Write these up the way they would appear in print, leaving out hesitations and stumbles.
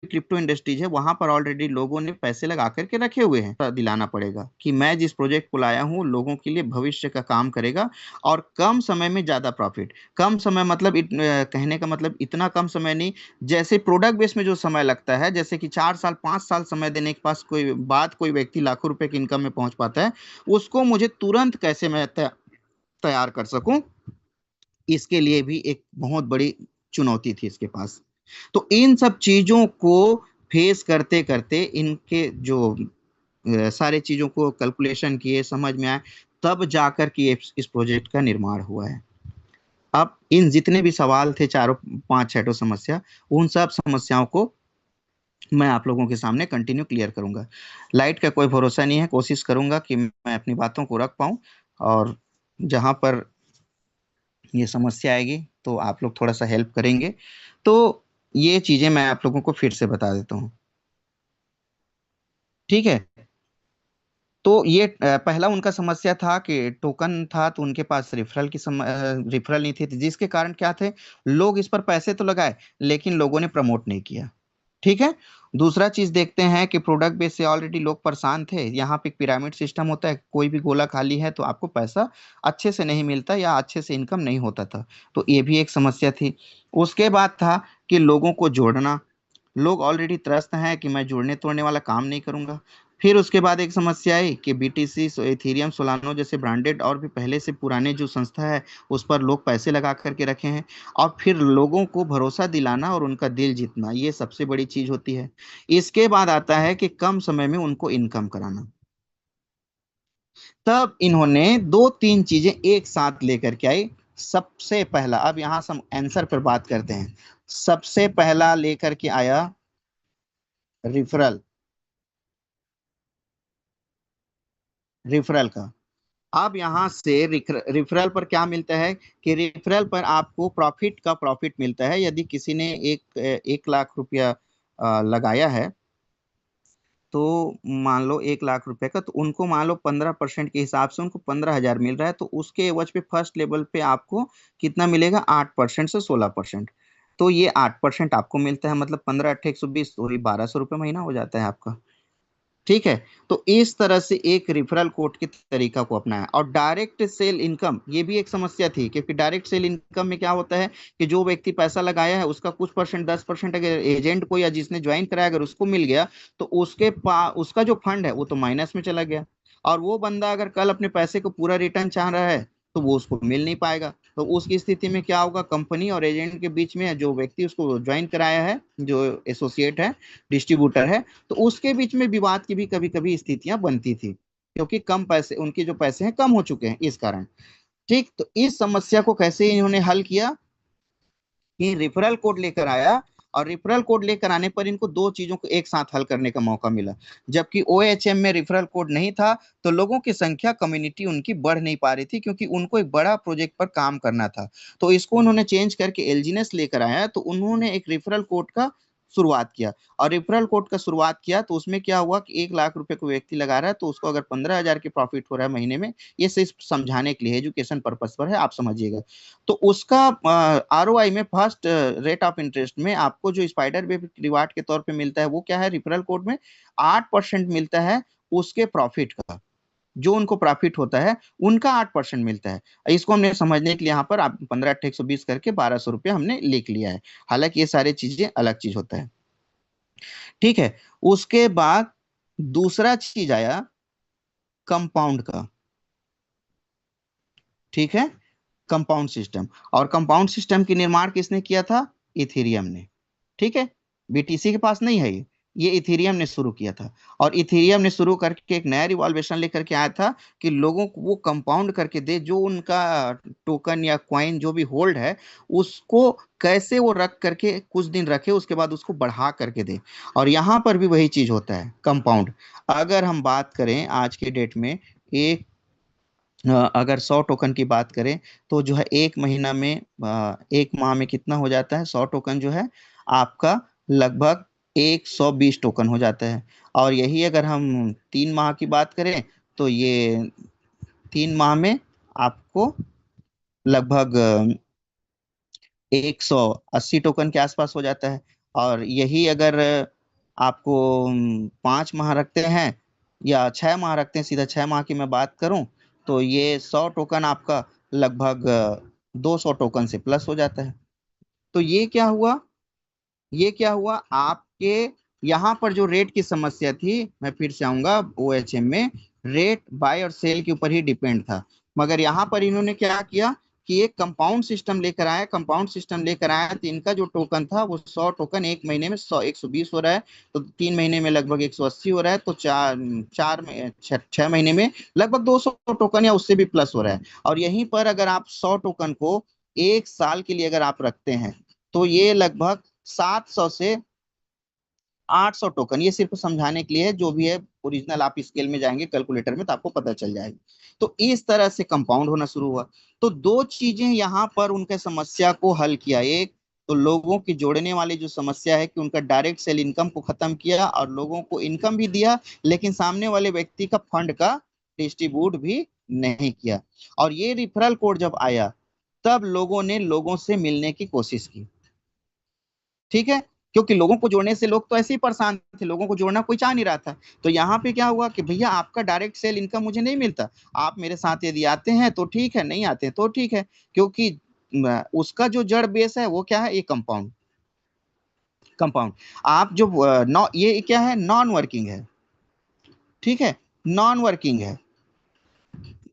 Crypto industries है वहां पर ऑलरेडी लोगों ने पैसे लगा करके रखे हुए हैं। तो दिलाना पड़ेगा कि मैं जिस प्रोजेक्ट को लाया हूँ लोगों के लिए भविष्य का काम करेगा और कम समय में ज्यादा प्रॉफिट। कम समय मतलब कहने का मतलब इतना कम समय नहीं, जैसे प्रोडक्ट बेस में जो समय लगता है, जैसे कि 4 साल 5 साल समय देने के पास कोई व्यक्ति लाखों रुपए की इनकम में पहुंच पाता है, उसको मुझे तुरंत कैसे मैं तैयार कर सकूं, इसके लिए भी एक बहुत बड़ी चुनौती थी इसके पास। तो इन सब चीजों को फेस करते करते इनके जो सारे चीजों को कैलकुलेशन किए, समझ में आए, तब जाकर के इस प्रोजेक्ट का निर्माण हुआ है। अब इन जितने भी सवाल थे, चारों पांच छठों समस्या, उन सब समस्याओं को मैं आप लोगों के सामने कंटिन्यू क्लियर करूंगा। लाइट का कोई भरोसा नहीं है, कोशिश करूंगा कि मैं अपनी बातों को रख पाऊं, और जहां पर ये समस्या आएगी तो आप लोग थोड़ा सा हेल्प करेंगे। तो ये चीजें मैं आप लोगों को फिर से बता देता हूँ, ठीक है। तो ये पहला उनका समस्या था कि टोकन था तो उनके पास रेफरल नहीं थी, जिसके कारण क्या थे, लोग इस पर पैसे तो लगाए लेकिन लोगों ने प्रमोट नहीं किया, ठीक है। दूसरा चीज देखते हैं कि प्रोडक्ट बेस से ऑलरेडी लोग परेशान थे। यहाँ पे एक पिरामिड सिस्टम होता है, कोई भी गोला खाली है तो आपको पैसा अच्छे से नहीं मिलता या अच्छे से इनकम नहीं होता था। तो ये भी एक समस्या थी। उसके बाद था कि लोगों को जोड़ना। लोग ऑलरेडी त्रस्त हैं कि मैं जोड़ने तोड़ने वाला काम नहीं करूंगा। फिर उसके बाद एक समस्या आई कि बीटीसी, इथेरियम, सोलानो जैसे ब्रांडेड और भी पहले से पुराने जो संस्था है उस पर लोग पैसे लगा करके रखे हैं, और फिर लोगों को भरोसा दिलाना और उनका दिल जीतना, ये सबसे बड़ी चीज होती है। इसके बाद आता है कि कम समय में उनको इनकम कराना। तब इन्होंने दो तीन चीजें एक साथ लेकर के आई। सबसे पहला, अब यहां हम आंसर पर बात करते हैं। सबसे पहला लेकर के आया रिफरल। रिफरल का, अब यहां से रिफरल पर क्या मिलता है कि रिफरल पर आपको प्रॉफिट मिलता है। यदि किसी ने 1 लाख रुपया लगाया है, तो मान लो 1 लाख रुपए का, तो उनको मान लो 15% के हिसाब से उनको 15 हजार मिल रहा है, तो उसके एवज पे फर्स्ट लेवल पे आपको कितना मिलेगा, 8% से 16%। तो ये 8% आपको मिलता है, मतलब 15 × 8 = 120, तो ये 1200 रुपये महीना हो जाता है आपका, ठीक है। तो इस तरह से एक रिफरल कोड के तरीका को अपनाया। और डायरेक्ट सेल इनकम, ये भी एक समस्या थी, क्योंकि डायरेक्ट सेल इनकम में क्या होता है कि जो व्यक्ति पैसा लगाया है उसका कुछ परसेंट, 10% अगर एजेंट को या जिसने ज्वाइन कराया अगर उसको मिल गया, तो उसका जो फंड है वो तो माइनस में चला गया। और वो बंदा अगर कल अपने पैसे को पूरा रिटर्न चाह रहा है तो वो उसको मिल नहीं पाएगा। तो उसकी स्थिति में क्या होगा, कंपनी और एजेंट के बीच में जो व्यक्ति उसको ज्वाइन कराया है, जो एसोसिएट है, डिस्ट्रीब्यूटर है, तो उसके बीच में विवाद की भी कभी कभी स्थितियां बनती थी, क्योंकि कम पैसे, उनके जो पैसे हैं कम हो चुके हैं इस कारण। ठीक, तो इस समस्या को कैसे इन्होंने हल किया कि रेफरल कोड लेकर आया, और रेफरल कोड लेकर आने पर इनको दो चीजों को एक साथ हल करने का मौका मिला। जबकि ओएचएम में रेफरल कोड नहीं था, तो लोगों की संख्या, कम्युनिटी उनकी बढ़ नहीं पा रही थी, क्योंकि उनको एक बड़ा प्रोजेक्ट पर काम करना था। तो इसको उन्होंने चेंज करके एलजीनेस लेकर आया, तो उन्होंने एक रेफरल कोड का शुरुआत किया। और रेफरल कोड का शुरुआत किया तो उसमें क्या हुआ कि 1 लाख रुपए को व्यक्ति लगा रहा है, तो उसको अगर 15 हजार की प्रॉफिट हो रहा है महीने में, ये सिर्फ समझाने के लिए, एजुकेशन पर्पज पर है, आप समझिएगा। तो उसका आरओआई में, फर्स्ट रेट ऑफ इंटरेस्ट में, आपको जो स्पाइडर वेब रिवार्ड के तौर पे मिलता है वो क्या है, रिफरल कोड में 8% मिलता है उसके प्रॉफिट का। जो उनको प्रॉफिट होता है उनका 8% मिलता है। इसको हमने समझने के लिए यहाँ पर आप 15 × 820 करके 1200 रुपये हमने लिख लिया है। हालांकि ये सारी चीजें अलग चीज होता है, ठीक है। उसके बाद दूसरा चीज आया कंपाउंड का, ठीक है, कंपाउंड सिस्टम। और कंपाउंड सिस्टम की निर्माण किसने किया था, इथेरियम ने, ठीक है। बीटीसी के पास नहीं है ये इथेरियम ने शुरू किया था। और इथेरियम ने शुरू करके एक नया रिवॉल्वेशन लेकर के आया था कि लोगों को वो कंपाउंड करके दे, जो उनका टोकन या क्वाइन जो भी होल्ड है उसको कैसे वो रख करके कुछ दिन रखे, उसके बाद उसको बढ़ा करके दे। और यहाँ पर भी वही चीज होता है, कंपाउंड। अगर हम बात करें आज के डेट में, एक अगर 100 टोकन की बात करें, तो जो है एक महीना में, एक माह में कितना हो जाता है, 100 टोकन जो है आपका लगभग 120 टोकन हो जाता है। और यही अगर हम 3 माह की बात करें, तो ये 3 माह में आपको लगभग 180 टोकन के आसपास हो जाता है। और यही अगर आपको 5 माह रखते हैं या 6 माह रखते हैं, सीधा 6 माह की मैं बात करूं, तो ये 100 टोकन आपका लगभग 200 टोकन से प्लस हो जाता है। तो ये क्या हुआ आपके यहाँ पर जो रेट की समस्या थी, मैं फिर से आऊंगा, ओएचएम में रेट बाय और सेल के ऊपर ही डिपेंड था। मगर यहाँ पर इन्होंने क्या किया कि एक कंपाउंड सिस्टम लेकर आया, तो इनका जो टोकन था वो 100 टोकन एक महीने में 100 120 हो रहा है, तो 3 महीने में लगभग 180 हो रहा है, तो चार चार में 6 महीने में लगभग 200 टोकन या उससे भी प्लस हो रहा है। और यहीं पर अगर आप 100 टोकन को 1 साल के लिए अगर आप रखते हैं, तो ये लगभग 700 से 800 टोकन, ये सिर्फ समझाने के लिए है, जो भी है ओरिजिनल आप स्केल में जाएंगे कैलकुलेटर में तो आपको पता चल जाएगा। तो इस तरह से कंपाउंड होना शुरू हुआ। तो दो चीजें यहाँ पर उनके समस्या को हल किया। एक तो लोगों की जोड़ने वाली जो समस्या है कि उनका डायरेक्ट सेल इनकम को खत्म किया और लोगों को इनकम भी दिया, लेकिन सामने वाले व्यक्ति का फंड का डिस्ट्रीब्यूट भी नहीं किया। और ये रिफरल कोड जब आया, तब लोगों ने लोगों से मिलने की कोशिश की। ठीक है, क्योंकि लोगों को जोड़ने से लोग तो ऐसे ही परेशान थे, लोगों को जोड़ना कोई चाह नहीं रहा था। तो यहाँ पे क्या हुआ कि भैया आपका डायरेक्ट सेल इनकम मुझे नहीं मिलता, आप मेरे साथ यदि आते हैं तो ठीक है, नहीं आते हैं तो ठीक है। क्योंकि उसका जो जड़ बेस है वो क्या है, ये कंपाउंड। आप जो नॉ ये क्या है, नॉन वर्किंग है। ठीक है, नॉन वर्किंग है,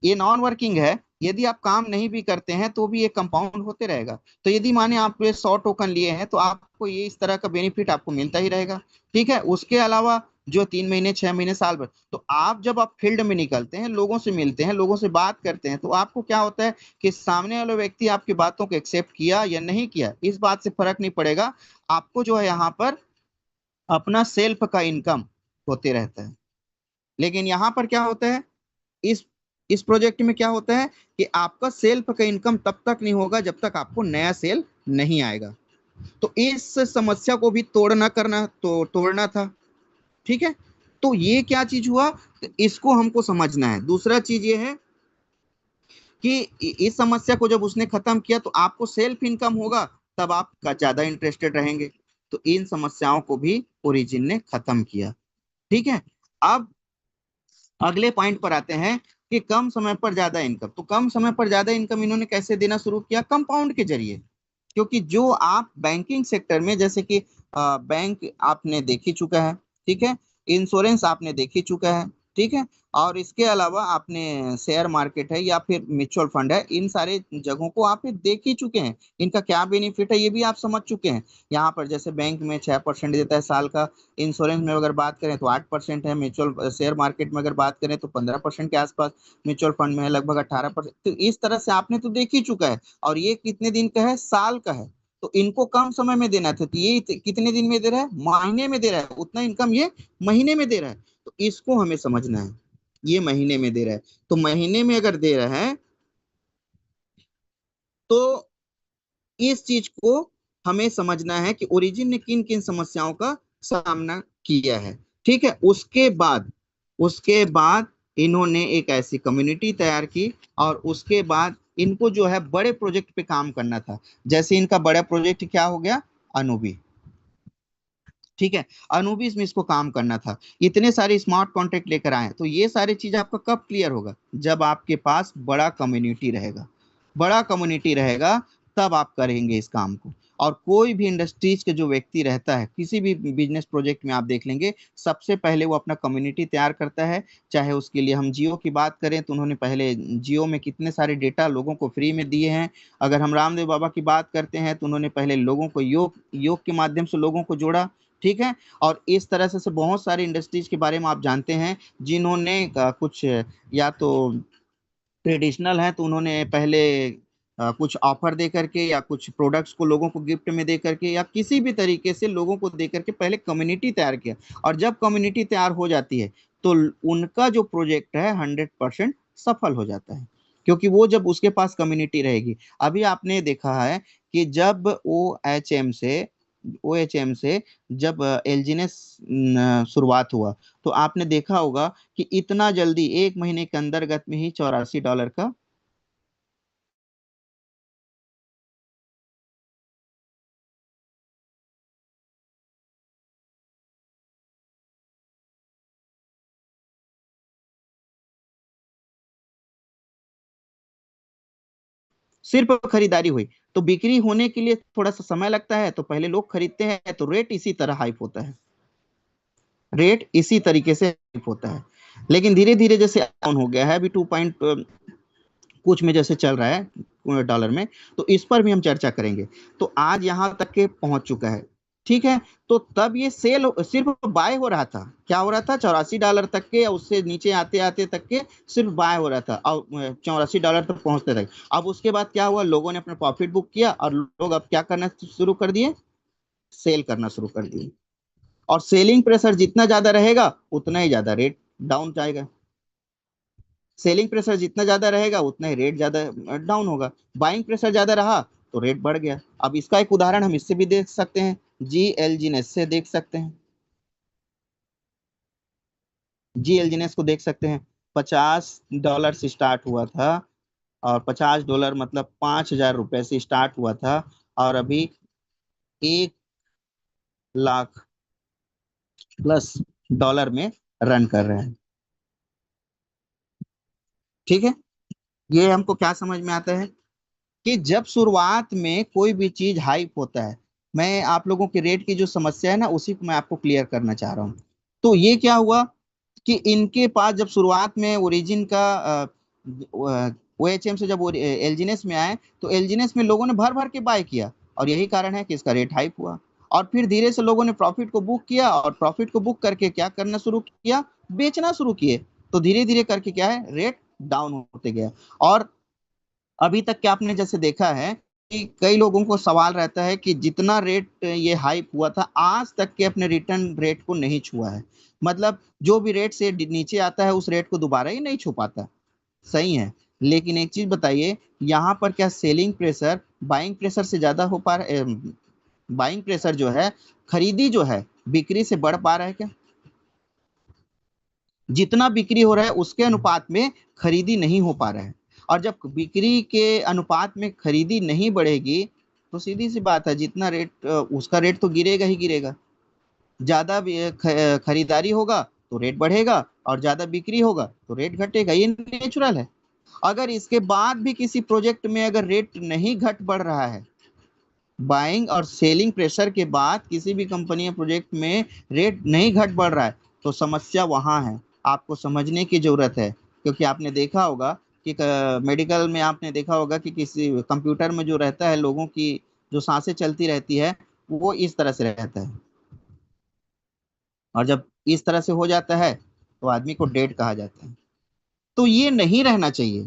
ये नॉन वर्किंग है। यदि आप काम नहीं भी करते हैं तो भी ये कंपाउंड होते रहेगा। तो यदि माने आप ये 100 टोकन लिए हैं, तो आपको ये इस तरह का बेनिफिट आपको मिलता ही रहेगा। ठीक है, उसके अलावा जो 3 महीने 6 महीने साल भर, तो आप जब आप फील्ड में निकलते हैं, लोगों से मिलते हैं, लोगों से बात करते हैं, तो आपको क्या होता है कि सामने वाला व्यक्ति आपकी बातों को एक्सेप्ट किया या नहीं किया, इस बात से फर्क नहीं पड़ेगा। आपको जो है यहाँ पर अपना सेल्फ का इनकम होते रहता है। लेकिन यहाँ पर क्या होता है, इस इस प्रोजेक्ट में क्या होता है कि आपका सेल्फ का इनकम तब तक नहीं होगा जब तक आपको नया सेल नहीं आएगा। तो इस समस्या को भी तोड़ना था। ठीक है, तो ये क्या चीज हुआ, तो इसको हमको समझना है। दूसरा चीज ये है कि इस समस्या को जब उसने खत्म किया, तो आपको सेल्फ इनकम होगा, तब आप ज्यादा इंटरेस्टेड रहेंगे। तो इन समस्याओं को भी ओरिजिन ने खत्म किया। ठीक है, अब अगले पॉइंट पर आते हैं कि कम समय पर ज्यादा इनकम। तो कम समय पर ज्यादा इनकम इन्होंने कैसे देना शुरू किया, कंपाउंड के जरिए। क्योंकि जो आप बैंकिंग सेक्टर में, जैसे कि बैंक आपने देख ही चुका है, ठीक है, इंश्योरेंस आपने देख ही चुका है, ठीक है, और इसके अलावा आपने शेयर मार्केट है या फिर म्यूचुअल फंड है, इन सारे जगहों को आप देख ही चुके हैं। इनका क्या बेनिफिट है ये भी आप समझ चुके हैं। यहाँ पर जैसे बैंक में 6% देता है साल का, इंश्योरेंस में अगर बात करें तो 8% है, म्यूचुअल शेयर मार्केट में अगर बात करें तो 15% के आसपास, म्यूचुअल फंड में है लगभग 18%। तो इस तरह से आपने तो देख ही चुका है। और ये कितने दिन का है, साल का है। तो इनको कम समय में देना था, तो ये कितने दिन में दे रहा है, महीने में दे रहा है। उतना इनकम ये महीने में दे रहा है। तो इसको हमें समझना है, ये महीने में दे रहा है। तो महीने में अगर दे रहा है, तो इस चीज को हमें समझना है कि ओरिजिन ने किन किन समस्याओं का सामना किया है। ठीक है, उसके बाद इन्होंने एक ऐसी कम्युनिटी तैयार की, और उसके बाद इनको जो है बड़े प्रोजेक्ट पे काम करना था। जैसे इनका बड़ा प्रोजेक्ट क्या हो गया, अनुबी। ठीक है, अनुबिस में इसको काम करना था। इतने सारे स्मार्ट कॉन्ट्रैक्ट लेकर आए, तो ये सारी चीज आपका कब क्लियर होगा, जब आपके पास बड़ा कम्युनिटी रहेगा। बड़ा कम्युनिटी रहेगा, तब आप करेंगे इस काम को। और कोई भी इंडस्ट्रीज के जो व्यक्ति रहता है, किसी भी बिजनेस प्रोजेक्ट में आप देख लेंगे, सबसे पहले वो अपना कम्युनिटी तैयार करता है। चाहे उसके लिए हम जियो की बात करें, तो उन्होंने पहले जियो में कितने सारे डेटा लोगों को फ्री में दिए हैं। अगर हम रामदेव बाबा की बात करते हैं, तो उन्होंने पहले लोगों को योग योग के माध्यम से लोगों को जोड़ा। ठीक है, और इस तरह से बहुत सारी इंडस्ट्रीज के बारे में आप जानते हैं, जिन्होंने कुछ या तो ट्रेडिशनल है, तो उन्होंने पहले कुछ ऑफर दे करके या कुछ प्रोडक्ट्स को लोगों को गिफ्ट में दे करके या किसी भी तरीके से लोगों को दे करके पहले कम्युनिटी तैयार किया। और जब कम्युनिटी तैयार हो जाती है, तो उनका जो प्रोजेक्ट है 100% सफल हो जाता है, क्योंकि वो जब उसके पास कम्युनिटी रहेगी। अभी आपने देखा है कि जब ओ एच एम से जब एलजी ने शुरुआत हुआ, तो आपने देखा होगा कि इतना जल्दी 1 महीने के अंतर्गत में ही $84 का सिर्फ खरीदारी हुई। तो बिक्री होने के लिए थोड़ा सा समय लगता है, तो पहले लोग खरीदते हैं, तो रेट इसी तरह हाइप होता है, रेट इसी तरीके से हाइप होता है। लेकिन धीरे धीरे जैसे डाउन हो गया है, अभी 2 पॉइंट कुछ में जैसे चल रहा है डॉलर में, तो इस पर भी हम चर्चा करेंगे। तो आज यहाँ तक के पहुंच चुका है, ठीक है। तो तब ये सेल सिर्फ बाय हो रहा था, क्या हो रहा था, $84 तक के, या उससे नीचे आते आते तक के सिर्फ बाय हो रहा था, और $84 तक पहुंचते तक। अब उसके बाद क्या हुआ, लोगों ने अपना प्रॉफिट बुक किया, और लोग अब क्या करना शुरू कर दिए, सेल करना शुरू कर दिए। और सेलिंग प्रेशर जितना ज्यादा रहेगा उतना ही ज्यादा रेट डाउन जाएगा, सेलिंग प्रेशर जितना ज्यादा रहेगा उतना ही रेट ज्यादा डाउन होगा। बाइंग प्रेशर ज्यादा रहा तो रेट बढ़ गया। अब इसका एक उदाहरण हम इससे भी देख सकते हैं, GLGनेस से देख सकते हैं, GLGनेस को देख सकते हैं। $50 से स्टार्ट हुआ था, और $50 मतलब ₹5,000 से स्टार्ट हुआ था, और अभी 1 लाख प्लस डॉलर में रन कर रहे हैं, ठीक है। ये हमको क्या समझ में आता है, कि जब शुरुआत में कोई भी चीज हाइप होता है, मैं आप लोगों के रेट की जो समस्या है ना, उसी को मैं आपको क्लियर करना चाह रहा हूँ। तो ये क्या हुआ, कि इनके पास जब शुरुआत में ओरिजिन का OHM से जब एलजीनेस में आए, तो एलजीनेस में लोगों ने भर भर के बाय किया, और यही कारण है कि इसका रेट हाइप हुआ। और फिर धीरे से लोगों ने प्रॉफिट को बुक किया, और प्रॉफिट को बुक करके क्या करना शुरू किया, बेचना शुरू किए। तो धीरे धीरे करके क्या है, रेट डाउन होते गया। और अभी तक क्या आपने जैसे देखा है, कि कई लोगों को सवाल रहता है कि जितना रेट ये हाइप हुआ था, आज तक के अपने रिटर्न रेट को नहीं छुआ है। मतलब जो भी रेट से नीचे आता है, उस रेट को दोबारा ही नहीं छू पाता, सही है। लेकिन एक चीज बताइए, यहाँ पर क्या सेलिंग प्रेशर बाइंग प्रेशर से ज्यादा हो पा रहा है, बाइंग प्रेशर जो है, खरीदी जो है, बिक्री से बढ़ पा रहा है क्या? जितना बिक्री हो रहा है उसके अनुपात में खरीदी नहीं हो पा रहा है। और जब बिक्री के अनुपात में खरीदी नहीं बढ़ेगी, तो सीधी सी बात है, जितना रेट उसका रेट तो गिरेगा ही गिरेगा। ज्यादा खरीदारी होगा तो रेट बढ़ेगा, और ज्यादा बिक्री होगा तो रेट घटेगा, ये नेचुरल है। अगर इसके बाद भी किसी प्रोजेक्ट में अगर रेट नहीं घट बढ़ रहा है, बाइंग और सेलिंग प्रेशर के बाद किसी भी कंपनी या प्रोजेक्ट में रेट नहीं घट बढ़ रहा है, तो समस्या वहां है, आपको समझने की जरूरत है। क्योंकि आपने देखा होगा कि मेडिकल में आपने देखा होगा कि किसी कंप्यूटर में जो रहता है, लोगों की जो सांसें चलती रहती है, वो इस तरह से रहता है। और जब इस तरह से हो जाता है, तो आदमी को डेड कहा जाता है। तो ये नहीं रहना चाहिए,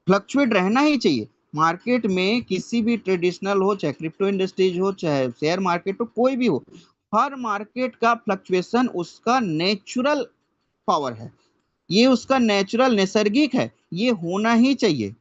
फ्लक्चुएट रहना ही चाहिए। मार्केट में किसी भी ट्रेडिशनल हो, चाहे क्रिप्टो इंडस्ट्रीज हो, चाहे शेयर मार्केट हो, कोई भी हो, हर मार्केट का फ्लक्चुएशन उसका नेचुरल पावर है, ये उसका नेचुरल नैसर्गिक है, ये होना ही चाहिए,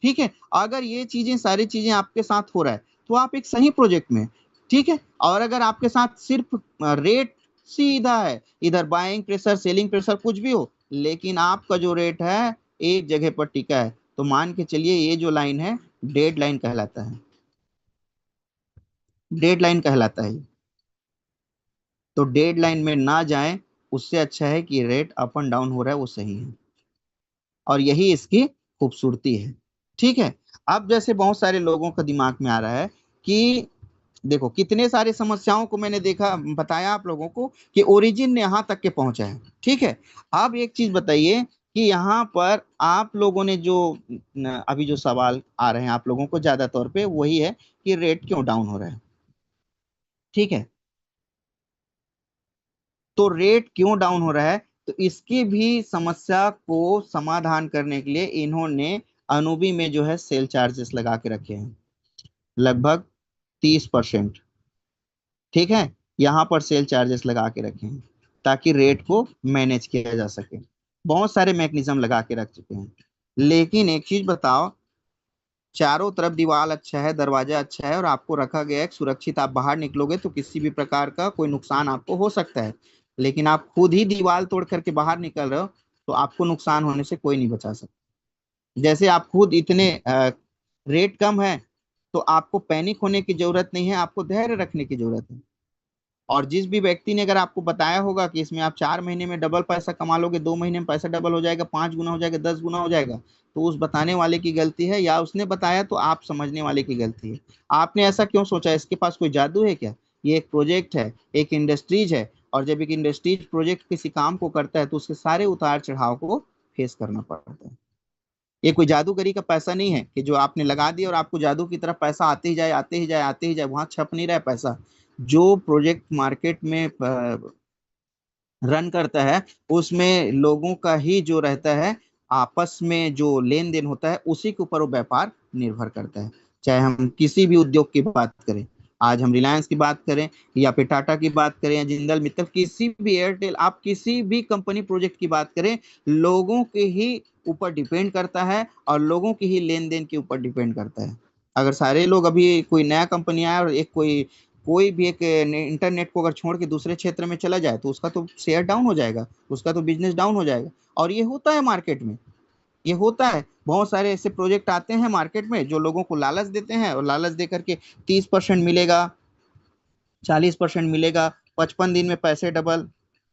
ठीक है। अगर ये चीजें सारी चीजें आपके साथ हो रहा है, तो आप एक सही प्रोजेक्ट में हैं, ठीक है। और अगर आपके साथ सिर्फ रेट सीधा है, इधर बाइंग प्रेशर सेलिंग प्रेशर कुछ भी हो, लेकिन आपका जो रेट है एक जगह पर टिका है, तो मान के चलिए ये जो लाइन है, डेड लाइन कहलाता है, डेड लाइन कहलाता है। तो डेड लाइन में ना जाए, उससे अच्छा है कि रेट अप एंड डाउन हो रहा है वो सही है, और यही इसकी खूबसूरती है, ठीक है। अब जैसे बहुत सारे लोगों का दिमाग में आ रहा है, कि देखो कितने सारे समस्याओं को मैंने देखा, बताया आप लोगों को, कि ओरिजिन ने यहाँ तक के पहुंचा है, ठीक है। अब एक चीज बताइए, कि यहाँ पर आप लोगों ने जो अभी जो सवाल आ रहे हैं आप लोगों को, ज्यादा तौर पे वही है, कि रेट क्यों डाउन हो रहा है, ठीक है। तो रेट क्यों डाउन हो रहा है, तो इसकी भी समस्या को समाधान करने के लिए इन्होंने अनुबी में जो है सेल चार्जेस लगा के रखे हैं, लगभग 30%, ठीक है। यहाँ पर सेल चार्जेस लगा के रखे हैं, ताकि रेट को मैनेज किया जा सके। बहुत सारे मैकेनिज्म लगा के रख चुके हैं। लेकिन एक चीज बताओ, चारों तरफ दीवार अच्छा है, दरवाजा अच्छा है, और आपको रखा गया है सुरक्षित, आप बाहर निकलोगे तो किसी भी प्रकार का कोई नुकसान आपको हो सकता है, लेकिन आप खुद ही दीवार तोड़ करके बाहर निकल रहे हो, तो आपको नुकसान होने से कोई नहीं बचा सकता। जैसे आप खुद इतने रेट कम है, तो आपको पैनिक होने की जरूरत नहीं है, आपको धैर्य रखने की जरूरत है। और जिस भी व्यक्ति ने अगर आपको बताया होगा कि इसमें आप 4 महीने में डबल पैसा कमा लोगे, 2 महीने में पैसा डबल हो जाएगा, 5 गुना हो जाएगा, 10 गुना हो जाएगा, तो उस बताने वाले की गलती है, या उसने बताया तो आप समझने वाले की गलती है। आपने ऐसा क्यों सोचा? इसके पास कोई जादू है क्या? ये एक प्रोजेक्ट है, एक इंडस्ट्रीज है, और जब एक इंडस्ट्रीज प्रोजेक्ट किसी काम को करता है तो उसके सारे उतार चढ़ाव को फेस करना पड़ता है। ये कोई जादूगरी का पैसा नहीं है कि जो आपने लगा दिया और आपको जादू की तरफ पैसा आते ही जाए, आते ही जाए, आते ही जाए, वहां छप नहीं रहा है पैसा। जो प्रोजेक्ट मार्केट में रन करता है, उसमें लोगों का ही जो रहता है, आपस में जो लेन देन होता है, उसी के ऊपर वो व्यापार निर्भर करता है। चाहे हम किसी भी उद्योग की बात करें, आज हम रिलायंस की बात करें, या फिर टाटा की बात करें, या जिंदल मित्तल, किसी भी, एयरटेल, आप किसी भी कंपनी प्रोजेक्ट की बात करें, लोगों के ही ऊपर डिपेंड करता है, और लोगों की ही लेन देन के ऊपर डिपेंड करता है। अगर सारे लोग, अभी कोई नया कंपनी आया और एक कोई कोई भी एक इंटरनेट को अगर छोड़ के दूसरे क्षेत्र में चला जाए, तो उसका तो शेयर डाउन हो जाएगा, उसका तो बिजनेस डाउन हो जाएगा। और ये होता है मार्केट में, ये होता है। बहुत सारे ऐसे प्रोजेक्ट आते हैं मार्केट में जो लोगों को लालच देते हैं, और लालच दे करके 30% मिलेगा, 40% मिलेगा, 55 दिन में पैसे डबल,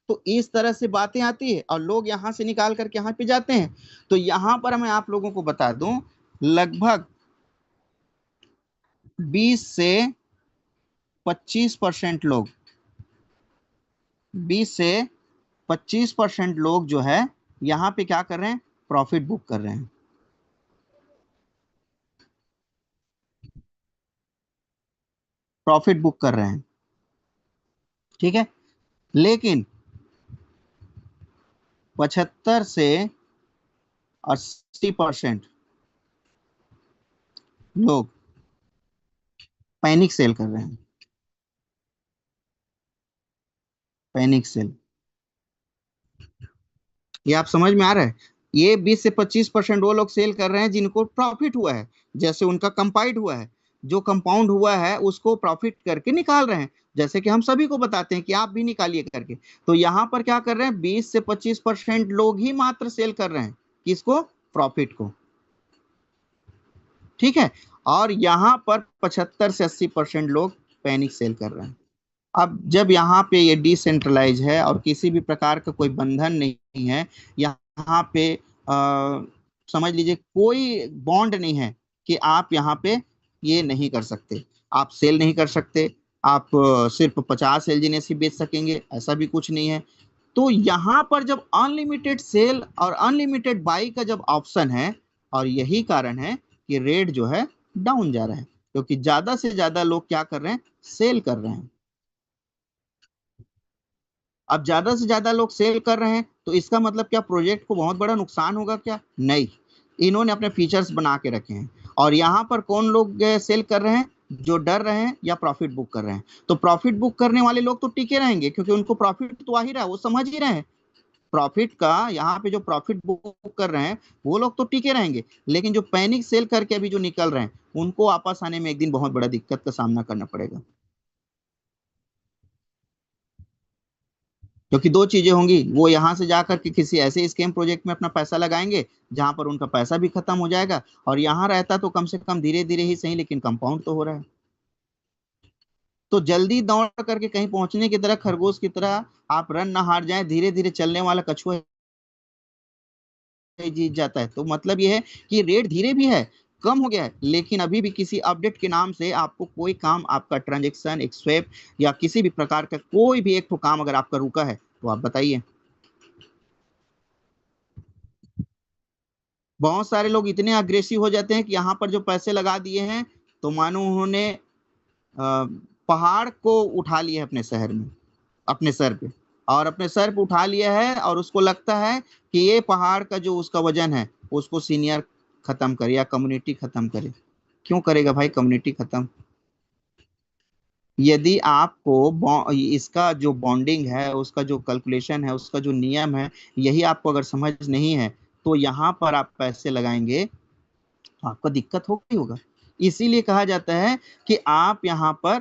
तो इस तरह से बातें आती है, और लोग यहाँ से निकाल करके यहाँ पे जाते हैं। तो यहाँ पर मैं आप लोगों को बता दूं, लगभग 20 से 25% लोग, 20 से 25% लोग जो है यहाँ पे क्या कर रहे हैं, प्रॉफिट बुक कर रहे हैं। प्रॉफिट बुक कर रहे हैं, ठीक है। लेकिन 75 से 80% लोग पैनिक सेल कर रहे हैं। पैनिक सेल, ये आप समझ में आ रहा है? ये 20 से 25% वो लोग सेल कर रहे हैं जिनको प्रॉफिट हुआ है, जैसे उनका कंपाइंड हुआ है, जो कंपाउंड हुआ है उसको प्रॉफिट करके निकाल रहे हैं, जैसे कि हम सभी को बताते हैं कि आप भी निकालिए करके। तो यहाँ पर क्या कर रहे हैं, 20 से 25% लोग ही मात्र सेल कर रहे हैं, किसको? प्रॉफिट को, ठीक है। और यहाँ पर 75 से 80% लोग पैनिक सेल कर रहे हैं। अब जब यहाँ पे ये डिसेंट्रलाइज है और किसी भी प्रकार का कोई बंधन नहीं है, यहाँ पे समझ लीजिए कोई बॉन्ड नहीं है कि आप यहाँ पे ये नहीं कर सकते, आप सेल नहीं कर सकते, आप सिर्फ 50 एलजी बेच सकेंगे, ऐसा भी कुछ नहीं है। तो यहाँ पर जब अनलिमिटेड सेल और अनलिमिटेड बाई का जब ऑप्शन है, और यही कारण है कि रेट जो है डाउन जा रहा है, क्योंकि ज्यादा से ज्यादा लोग क्या कर रहे हैं, सेल कर रहे हैं। अब ज्यादा से ज्यादा लोग सेल कर रहे हैं, तो इसका मतलब क्या प्रोजेक्ट को बहुत बड़ा नुकसान होगा क्या? नहीं, इन्होंने अपने फीचर्स बना के रखे हैं। और यहाँ पर कौन लोग सेल कर रहे हैं? जो डर रहे हैं या प्रॉफिट बुक कर रहे हैं। तो प्रॉफिट बुक करने वाले लोग तो टिके रहेंगे, क्योंकि उनको प्रॉफिट तो आ ही रहा है, वो समझ ही रहे हैं प्रॉफिट का। यहाँ पे जो प्रॉफिट बुक कर रहे हैं वो लोग तो टिके रहेंगे, लेकिन जो पैनिक सेल करके अभी जो निकल रहे हैं, उनको वापस आने में एक दिन बहुत बड़ा दिक्कत का सामना करना पड़ेगा। क्योंकि दो चीजें होंगी, वो यहाँ से जाकर के किसी ऐसे स्कैम प्रोजेक्ट में अपना पैसा लगाएंगे जहां पर उनका पैसा भी खत्म हो जाएगा, और यहाँ रहता तो कम से कम धीरे धीरे ही सही, लेकिन कंपाउंड तो हो रहा है। तो जल्दी दौड़ करके कहीं पहुंचने की तरह, खरगोश की तरह आप रन ना हार जाएं, धीरे धीरे चलने वाला कछुआ ही जीत जाता है। तो मतलब ये है कि रेट धीरे भी है, कम हो गया है, लेकिन अभी भी किसी अपडेट के नाम से आपको कोई काम, आपका ट्रांजेक्शन, एक स्वैप, या किसी भी प्रकार का कोई भी एक तो काम अगर आपका रुका है, तो आप बताइए। बहुत सारे लोग इतने अग्रेसिव हो जाते हैं कि यहाँ पर जो पैसे लगा दिए हैं, तो मानो उन्होंने पहाड़ को उठा लिया है अपने शहर में, अपने सर पे, और अपने सर पे उठा लिया है, और उसको लगता है कि ये पहाड़ का जो उसका वजन है, उसको सीनियर खत्म करे या कम्युनिटी खत्म करे। क्यों करेगा भाई कम्युनिटी खत्म? यदि आपको इसका जो बॉन्डिंग है, उसका जो कैलकुलेशन है, उसका जो नियम है, यही आपको अगर समझ नहीं है, तो यहाँ पर आप पैसे लगाएंगे तो आपको दिक्कत होगी होगा। इसीलिए कहा जाता है कि आप यहाँ पर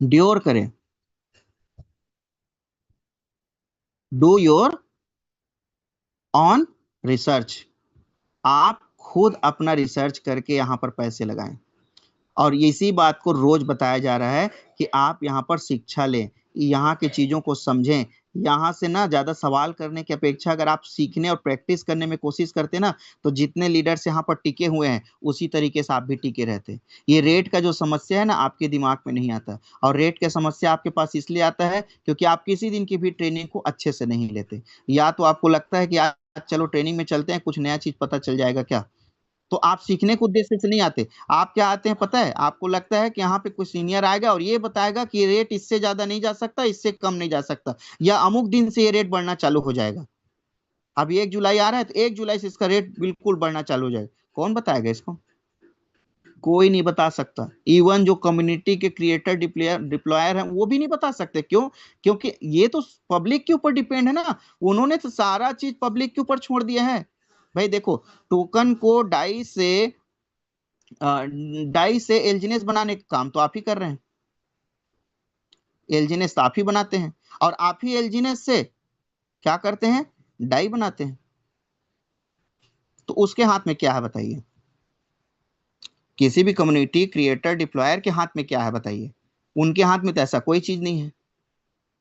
ड्योर करें, डू योर ऑन रिसर्च। आप खुद अपना रिसर्च करके यहाँ पर पैसे लगाएं। और इसी बात को रोज बताया जा रहा है कि आप यहाँ पर शिक्षा लें, यहाँ की चीजों को समझें। यहाँ से ना ज्यादा सवाल करने की अपेक्षा अगर आप सीखने और प्रैक्टिस करने में कोशिश करते ना, तो जितने लीडर्स यहाँ पर टिके हुए हैं उसी तरीके से आप भी टिके रहते। ये रेट का जो समस्या है ना, आपके दिमाग में नहीं आता, और रेट का समस्या आपके पास इसलिए आता है क्योंकि आप किसी दिन की भी ट्रेनिंग को अच्छे से नहीं लेते। या तो आपको लगता है कि आज चलो ट्रेनिंग में चलते हैं, कुछ नया चीज पता चल जाएगा क्या। तो आप सीखने के उद्देश्य से नहीं आते। आप क्या आते हैं पता है, आपको लगता है कि यहाँ पे कोई सीनियर आएगा और ये बताएगा कि ये रेट इससे ज्यादा नहीं जा सकता, इससे कम नहीं जा सकता, या अमुक दिन से ये रेट बढ़ना चालू हो जाएगा। अब 1 जुलाई आ रहा है तो 1 जुलाई से इसका रेट बिल्कुल बढ़ना चालू हो जाएगा। कौन बताएगा इसको? कोई नहीं बता सकता। इवन जो कम्युनिटी के क्रिएटर डिप्लॉयर हैं वो भी नहीं बता सकते। क्यों? क्योंकि ये तो पब्लिक के ऊपर डिपेंड है ना। उन्होंने तो सारा चीज पब्लिक के ऊपर छोड़ दिया है। भाई देखो, टोकन को डाई से एलजीनेस बनाने का काम तो आप ही कर रहे हैं। एलजीनेस तो आप ही बनाते हैं, और आप ही एलजीनेस से क्या करते हैं, डाई बनाते हैं। तो उसके हाथ में क्या है बताइए? किसी भी कम्युनिटी क्रिएटर डिप्लॉयर के हाथ में क्या है बताइए? उनके हाथ में तो ऐसा कोई चीज नहीं है।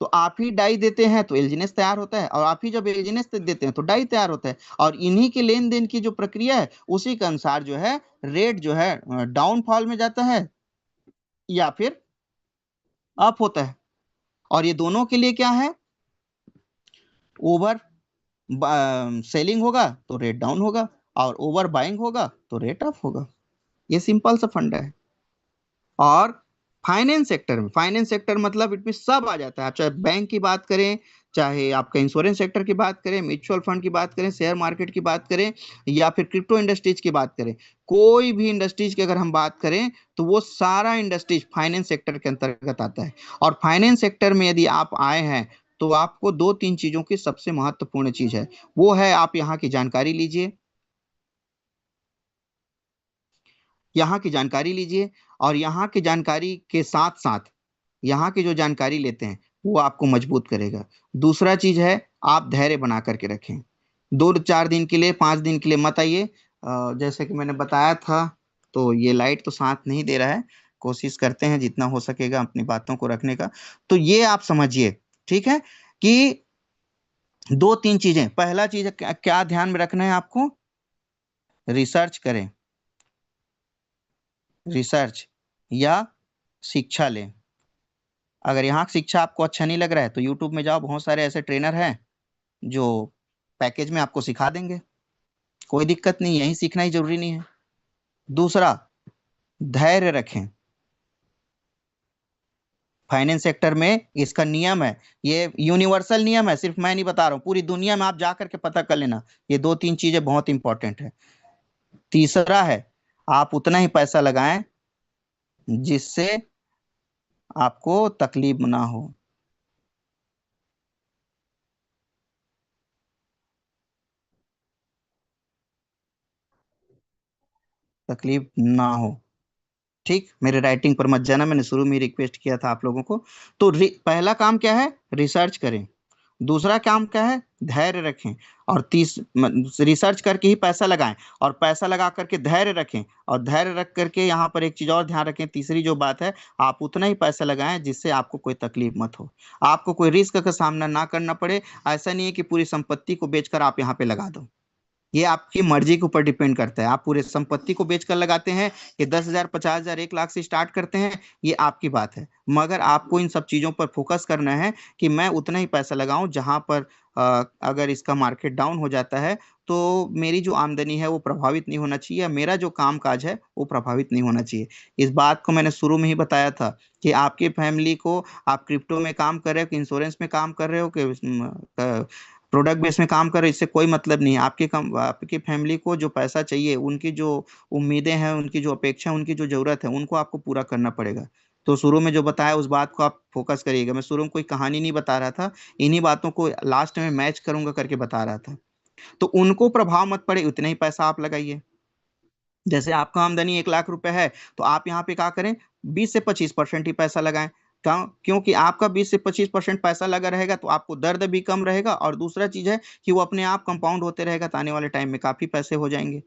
तो आप ही डाई देते हैं तो एलजीनेस तैयार होता है, और आप ही जब एलजीनेस देते हैं तो डाई तैयार होता है, और इन्हीं के लेन देन की जो प्रक्रिया है उसी के अनुसार जो है रेट जो है डाउनफॉल में जाता है या फिर अप होता है। और ये दोनों के लिए क्या है, ओवर सेलिंग होगा तो रेट डाउन होगा, और ओवर बाइंग होगा तो रेट अप होगा। ये सिंपल सा फंडा है। और फाइनेंस सेक्टर मतलब इसमें सब आ जाता है। आप चाहे बैंक की बात करें, चाहे आपका इंश्योरेंस सेक्टर की बात करें, म्यूचुअल फंड की बात करें, शेयर मार्केट की बात करें, या फिर क्रिप्टो इंडस्ट्रीज की बात करें, कोई भी इंडस्ट्रीज की अगर हम बात करें तो वो सारा इंडस्ट्रीज फाइनेंस सेक्टर के अंतर्गत आता है। और फाइनेंस सेक्टर में यदि आप आए हैं तो आपको दो तीन चीजों की सबसे महत्वपूर्ण चीज है, वो है आप यहाँ की जानकारी लीजिए। यहाँ की जानकारी लीजिए, और यहाँ की जानकारी के साथ साथ यहाँ की जो जानकारी लेते हैं वो आपको मजबूत करेगा। दूसरा चीज है, आप धैर्य बना करके रखें। 2-4 दिन के लिए, 5 दिन के लिए मत आइए। जैसे कि मैंने बताया था, तो ये लाइट तो साथ नहीं दे रहा है। कोशिश करते हैं जितना हो सकेगा अपनी बातों को रखने का। तो ये आप समझिए, ठीक है, कि दो तीन चीजें। पहला चीज क्या ध्यान में रखना है आपको? रिसर्च करें, रिसर्च या शिक्षा लें। अगर यहाँ की शिक्षा आपको अच्छा नहीं लग रहा है तो यूट्यूब में जाओ, बहुत सारे ऐसे ट्रेनर हैं जो पैकेज में आपको सिखा देंगे। कोई दिक्कत नहीं, यहीं सीखना ही जरूरी नहीं है। दूसरा, धैर्य रखें। फाइनेंस सेक्टर में इसका नियम है, ये यूनिवर्सल नियम है, सिर्फ मैं नहीं बता रहा हूँ, पूरी दुनिया में आप जा करके पता कर लेना। ये दो तीन चीजें बहुत इंपॉर्टेंट है। तीसरा है, आप उतना ही पैसा लगाएं जिससे आपको तकलीफ ना हो। तकलीफ ना हो। ठीक, मेरे राइटिंग पर मत जाना, मैंने शुरू में ही रिक्वेस्ट किया था आप लोगों को। तो पहला काम क्या है, रिसर्च करें। दूसरा काम क्या है, धैर्य रखें। और रिसर्च करके ही पैसा लगाएं, और पैसा लगा करके धैर्य रखें, और धैर्य रख करके यहाँ पर एक चीज और ध्यान रखें, तीसरी जो बात है, आप उतना ही पैसा लगाएं जिससे आपको कोई तकलीफ मत हो, आपको कोई रिस्क का सामना ना करना पड़े। ऐसा नहीं है कि पूरी संपत्ति को बेचकर आप यहाँ पे लगा दो। ये आपकी मर्जी के ऊपर डिपेंड करता है। आप पूरे संपत्ति को बेचकर लगाते हैं कि 10,000, 50,000, 1 लाख से स्टार्ट करते हैं, ये आपकी बात है। मगर आपको इन सब चीजों पर फोकस करना है कि मैं उतना ही पैसा लगाऊं जहां पर अगर इसका मार्केट डाउन हो जाता है तो मेरी जो आमदनी है वो प्रभावित नहीं होना चाहिए, या मेरा जो काम काज है वो प्रभावित नहीं होना चाहिए। इस बात को मैंने शुरू में ही बताया था कि आपकी फैमिली को, आप क्रिप्टो में काम कर रहे हो कि इंश्योरेंस में काम कर रहे हो कि प्रोडक्ट बेस में काम कर रहे हो, इससे कोई मतलब नहीं है। आपकी फैमिली को जो पैसा चाहिए, उनकी जो उम्मीदें हैं, उनकी जो अपेक्षा, उनकी जो जरूरत है, उनको आपको पूरा करना पड़ेगा। तो शुरू में जो बताया उस बात को आप फोकस करिएगा। मैं शुरू में कोई कहानी नहीं बता रहा था, इन्हीं बातों को लास्ट में मैच करूंगा करके बता रहा था। तो उनको प्रभाव मत पड़े उतना ही पैसा आप लगाइए। जैसे आपका आमदनी 1 लाख रुपए है तो आप यहाँ पे क्या करें, 20 से 25% ही पैसा लगाएं। क्योंकि आपका 20 से 25% पैसा लगा रहेगा तो आपको दर्द भी कम रहेगा, और दूसरा चीज है कि वो अपने आप कंपाउंड होते रहेगा, तो आने वाले टाइम में काफी पैसे हो जाएंगे।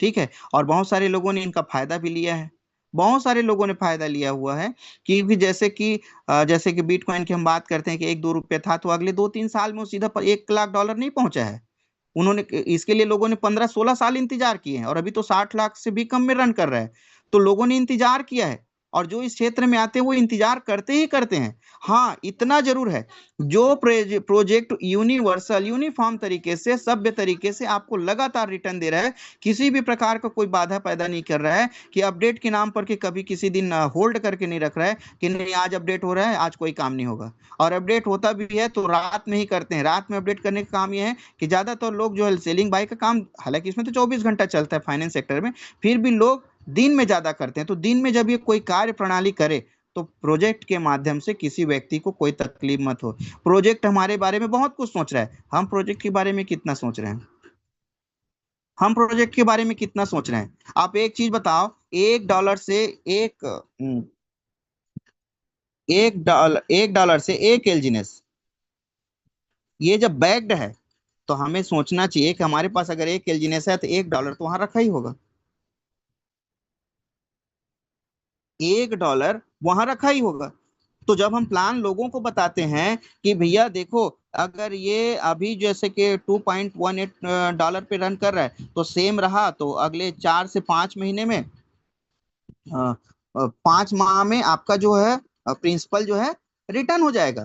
ठीक है, और बहुत सारे लोगों ने इनका फायदा भी लिया है। बहुत सारे लोगों ने फायदा लिया हुआ है, क्योंकि जैसे कि बिटकॉइन की हम बात करते हैं कि 1-2 रुपये था, तो अगले 2-3 साल में वो सीधा $1 लाख नहीं पहुंचा है। उन्होंने इसके लिए लोगों ने 15-16 साल इंतजार किए हैं, और अभी तो 60 लाख से भी कम में रन कर रहा है। तो लोगों ने इंतजार किया है, और जो इस क्षेत्र में आते हैं वो इंतजार करते ही करते हैं। हाँ, इतना जरूर है, जो प्रोजेक्ट यूनिवर्सल यूनिफॉर्म तरीके से सभ्य तरीके से आपको लगातार रिटर्न दे रहा है, किसी भी प्रकार का कोई बाधा पैदा नहीं कर रहा है कि अपडेट के नाम पर के कभी किसी दिन होल्ड करके नहीं रख रहा है कि नहीं आज अपडेट हो रहा है, आज कोई काम नहीं होगा। और अपडेट होता भी है तो रात में ही करते हैं। रात में अपडेट करने का काम यह है कि ज्यादातर लोग जो है सेलिंग बाय का काम, हालांकि इसमें तो 24 घंटा चलता है फाइनेंस सेक्टर में, फिर भी लोग दिन में ज्यादा करते हैं। तो दिन में जब ये कोई कार्य प्रणाली करे तो प्रोजेक्ट के माध्यम से किसी व्यक्ति को कोई तकलीफ मत हो। प्रोजेक्ट हमारे बारे में बहुत कुछ सोच रहा है, हम प्रोजेक्ट के बारे में कितना सोच रहे हैं? हम प्रोजेक्ट के बारे में कितना सोच रहे हैं? आप एक चीज बताओ, $1 से एक $1 से एक एलजीनेस, ये जब बैग्ड है तो हमें सोचना चाहिए कि हमारे पास अगर एक एलजीनेस है तो $1 तो वहां रखा ही होगा। $1 वहां रखा ही होगा। तो जब हम प्लान लोगों को बताते हैं कि भैया देखो, अगर ये अभी जैसे कि $2.18 पे रन कर रहा है, तो सेम रहा तो अगले 4 से 5 महीने में, 5 माह में आपका जो है प्रिंसिपल जो है रिटर्न हो जाएगा,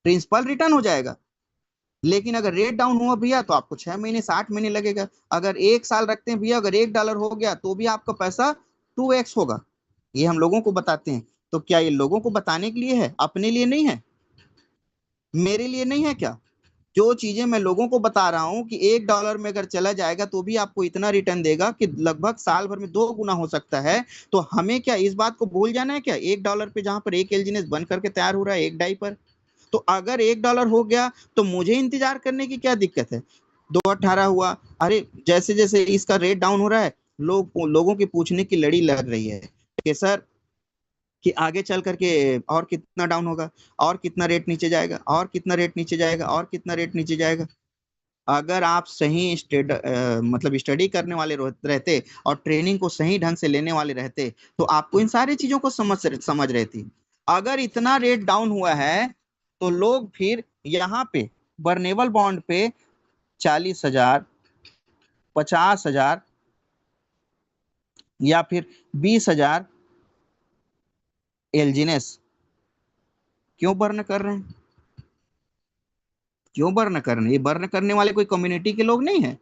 प्रिंसिपल रिटर्न हो जाएगा। लेकिन अगर रेट डाउन हुआ भैया तो आपको 6 महीने 60 महीने लगेगा। अगर 1 साल रखते हैं भैया, अगर $1 हो गया तो भी आपका पैसा 2x होगा। ये हम लोगों को बताते हैं। तो क्या ये लोगों को बताने के लिए है, अपने लिए नहीं है? मेरे लिए नहीं है क्या? जो चीजें मैं लोगों को बता रहा हूँ कि $1 में अगर चला जाएगा तो भी आपको इतना रिटर्न देगा कि लगभग साल भर में 2 गुना हो सकता है। तो हमें क्या इस बात को भूल जाना है क्या? $1 पे जहां पर एक एलजीनेस बन करके तैयार हो रहा है एक डाई पर, तो अगर $1 हो गया तो मुझे इंतजार करने की क्या दिक्कत है? 2.18 हुआ, अरे जैसे जैसे इसका रेट डाउन हो रहा है, लोगों की पूछने की लड़ी लग रही है कि सर, कि आगे चल करके और कितना डाउन होगा, और कितना रेट नीचे जाएगा, और कितना रेट नीचे जाएगा, और कितना रेट नीचे जाएगा। अगर आप सही मतलब स्टडी करने वाले रहते और ट्रेनिंग को सही ढंग से लेने वाले रहते, तो आपको इन सारी चीजों को समझ रहती। अगर इतना रेट डाउन हुआ है तो लोग फिर यहाँ पे बर्नेबल बॉन्ड पे 40,000, 50,000 या फिर 20,000 एलजीनेस क्यों बर्न कर रहे हैं? क्यों बर्न कर रहे हैं? ये बर्न करने वाले कोई कम्युनिटी के लोग नहीं है।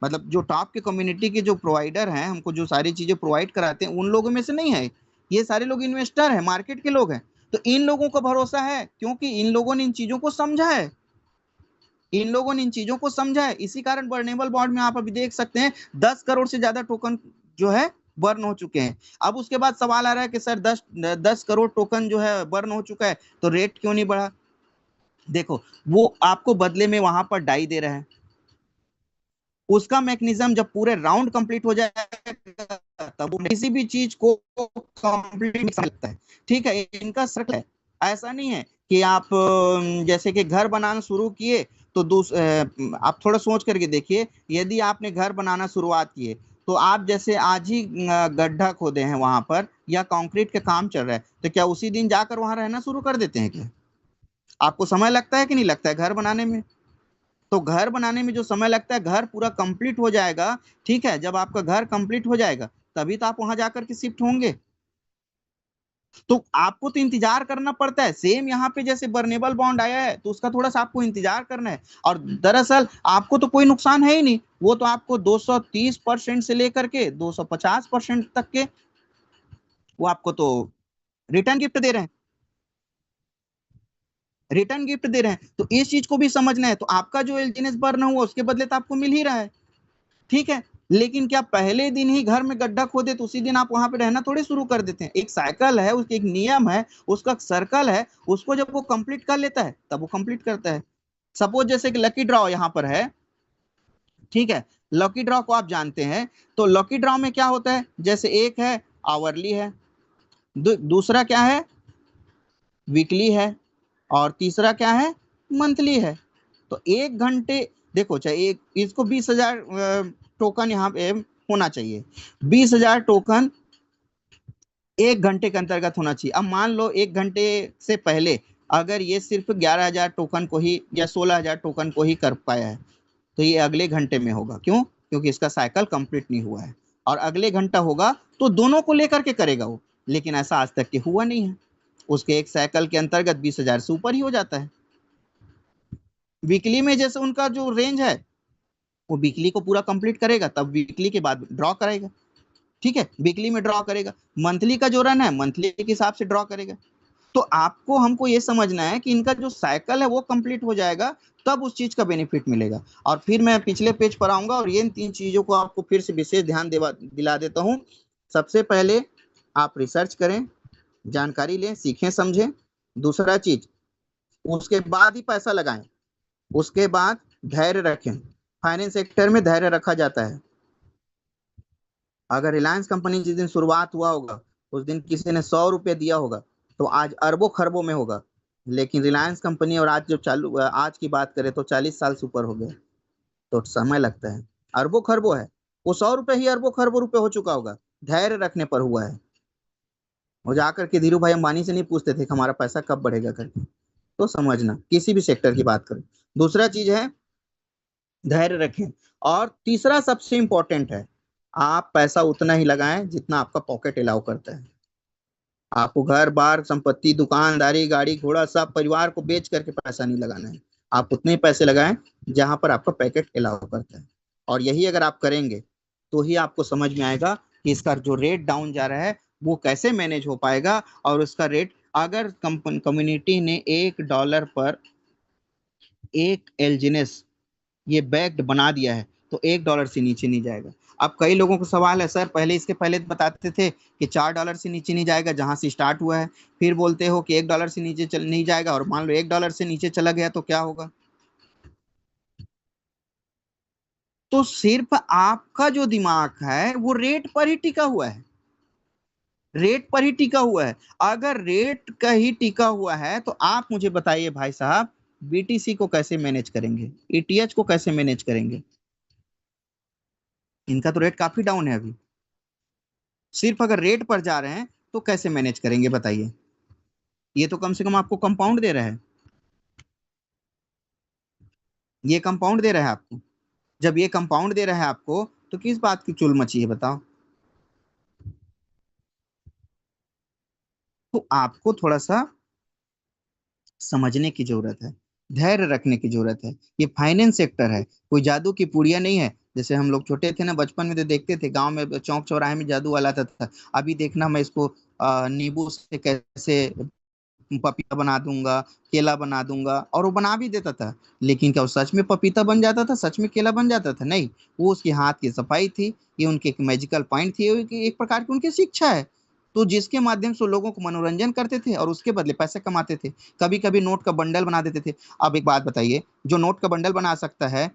मतलब जो टॉप के कम्युनिटी के जो प्रोवाइडर हैं, हमको जो सारी चीजें प्रोवाइड कराते हैं, उन लोगों में से नहीं है। ये सारे लोग इन्वेस्टर हैं, मार्केट के लोग हैं। तो इन लोगों को भरोसा है क्योंकि इन लोगों ने इन चीजों को समझा है, इन लोगों ने इन चीजों को समझा है। इसी कारण बर्नेबल बॉन्ड में आप अभी देख सकते हैं 10 करोड़ से ज्यादा टोकन जो है बर्न हो चुके हैं। अब उसके बाद सवाल आ रहा है कि सर 10 करोड़ टोकन जो है बर्न हो चुका है तो रेट क्यों नहीं बढ़ा? देखो, वो आपको बदले में वहां पर डाई दे रहा है। उसका मैकेनिज्म जब पूरे राउंड कंप्लीट हो जाएगा तब वो किसी भी चीज को कंप्लीट लगता है। ठीक है, इनका सर्कल है। ऐसा नहीं है कि आप जैसे कि घर बनाना शुरू किए तो आप थोड़ा सोच करके देखिए, यदि आपने घर बनाना शुरुआत किए तो आप जैसे आज ही गड्ढा खोदे हैं वहां पर या कंक्रीट का काम चल रहा है, तो क्या उसी दिन जाकर वहां रहना शुरू कर देते हैं क्या? आपको समय लगता है कि नहीं लगता है घर बनाने में? तो घर बनाने में जो समय लगता है, घर पूरा कंप्लीट हो जाएगा। ठीक है, जब आपका घर कंप्लीट हो जाएगा तभी तो आप वहां जाकर के शिफ्ट होंगे। तो आपको तो इंतजार करना पड़ता है। सेम यहाँ पे जैसे बर्नेबल बॉन्ड आया है तो उसका थोड़ा सा आपको इंतजार करना है। और दरअसल आपको तो कोई नुकसान है ही नहीं, वो तो आपको 230% से लेकर के 250% तक के वो आपको तो रिटर्न गिफ्ट दे रहे हैं, रिटर्न गिफ्ट दे रहे हैं। तो इस चीज को भी समझना है। तो आपका जो एलजीनेस बर्न हुआ उसके बदले तो आपको मिल ही रहा है। ठीक है, लेकिन क्या पहले दिन ही घर में गड्ढा खोदे तो उसी दिन आप वहां पे रहना थोड़ी शुरू कर देते हैं? एक साइकिल है, उसकी एक नियम है, उसका सर्कल है, उसको जब वो कंप्लीट कर लेता है तब वो कंप्लीट करता है। सपोज जैसे कि लकी ड्रॉ यहाँ पर है। ठीक है, लकी ड्रॉ को आप जानते हैं। तो लकी ड्रॉ में क्या होता है, जैसे एक है आवरली है, दूसरा क्या है वीकली है, और तीसरा क्या है मंथली है। तो 1 घंटे, देखो चाहे एक इसको 20,000 टोकन यहाँ पे होना चाहिए। 20,000 टोकन 1 घंटे के अंतर्गत होना चाहिए। अब मान लो 1 घंटे से पहले अगर ये सिर्फ 11,000 टोकन को ही या 16,000 टोकन को ही कर पाया है, तो ये अगले घंटे में होगा। क्यों? क्योंकि इसका साइकिल कंप्लीट नहीं हुआ है, और अगले घंटा होगा तो दोनों को लेकर के करेगा वो। लेकिन ऐसा आज तक के हुआ नहीं है। उसके एक साइकिल के अंतर्गत 20,000 से ऊपर ही हो जाता है। वीकली में जैसे उनका जो रेंज है, वो वीकली को पूरा कंप्लीट करेगा, तब वीकली के बाद ड्रॉ करेगा। ठीक है, वीकली में ड्रॉ करेगा। मंथली का जो रन है, मंथली के हिसाब से ड्रॉ करेगा। तो आपको हमको ये समझना है कि इनका जो साइकिल है वो कंप्लीट हो जाएगा, तब उस चीज का बेनिफिट मिलेगा। और फिर मैं पिछले पेज पर आऊंगा और ये 3 चीजों को आपको फिर से विशेष ध्यान दिला देता हूँ। सबसे पहले आप रिसर्च करें, जानकारी लें, सीखें, समझें। दूसरा चीज, उसके बाद ही पैसा लगाएं। उसके बाद धैर्य रखें। फाइनेंस सेक्टर में धैर्य रखा जाता है। अगर रिलायंस कंपनी जिस दिन शुरुआत हुआ होगा, उस दिन किसी ने 100 रुपये दिया होगा, तो आज अरबों खरबों में होगा। लेकिन रिलायंस कंपनी और आज जो चालू आज की बात करें तो 40 साल से ऊपर हो गए, तो समय लगता है। अरबों खरबों है, वो 100 रुपये ही अरबों खरबों रुपए हो चुका होगा, धैर्य रखने पर हुआ है। वो जाकर के धीरू भाई अंबानी से नहीं पूछते थे कि हमारा पैसा कब बढ़ेगा करके। तो समझना, किसी भी सेक्टर की बात करें। दूसरा चीज है, धैर्य रखें। और तीसरा सबसे इंपॉर्टेंट है, आप पैसा उतना ही लगाएं जितना आपका पॉकेट अलाउ करता है। आपको घर बार संपत्ति दुकानदारी गाड़ी घोड़ा सब परिवार को बेच करके पैसा नहीं लगाना है। आप उतने ही पैसे लगाएं जहां पर आपका पैकेट अलाउ करता है। और यही अगर आप करेंगे तो ही आपको समझ में आएगा कि इसका जो रेट डाउन जा रहा है वो कैसे मैनेज हो पाएगा। और उसका रेट, अगर कम्युनिटी ने $1 पर एक एलजीनेस ये बैक्ड बना दिया है, तो $1 से नीचे नहीं जाएगा। अब कई लोगों को सवाल है, सर पहले इसके पहले बताते थे कि $4 से नीचे नहीं जाएगा जहां से स्टार्ट हुआ है, फिर बोलते हो कि $1 से नीचे चल नहीं जाएगा, और मान लो $1 से नीचे चला गया तो क्या होगा? तो सिर्फ आपका जो दिमाग है वो रेट पर ही टिका हुआ है। रेट पर ही टिका हुआ है। अगर रेट का ही टिका हुआ है तो आप मुझे बताइए भाई साहब, बीटीसी को कैसे मैनेज करेंगे, ईटीएच को कैसे मैनेज करेंगे? इनका तो रेट काफी डाउन है अभी। सिर्फ अगर रेट पर जा रहे हैं तो कैसे मैनेज करेंगे बताइए? ये तो कम से कम आपको कंपाउंड दे रहा है। ये कंपाउंड दे रहा है आपको। जब ये कंपाउंड दे रहा है आपको, तो किस बात की चुल मची है बताओ? तो आपको थोड़ा सा समझने की जरूरत है, धैर्य रखने की जरूरत है। ये फाइनेंस सेक्टर है, कोई जादू की पुड़िया नहीं है। जैसे हम लोग छोटे थे ना, बचपन में तो देखते थे गांव में चौक चौराहे में जादू वाला था। अभी देखना, मैं इसको नींबू से कैसे पपीता बना दूंगा, केला बना दूंगा, और वो बना भी देता था। लेकिन क्या वो सच में पपीता बन जाता था, सच में केला बन जाता था? नहीं। वो उसके हाथ की सफाई थी, ये उनके एक मैजिकल पॉइंट थी, ये एक प्रकार की उनकी शिक्षा है। तो जिसके माध्यम से वो लोगों को मनोरंजन करते थे और उसके बदले पैसे कमाते थे। कभी कभी नोट का बंडल बना देते थे। अब एक बात बताइए, जो नोट का बंडल बना सकता है,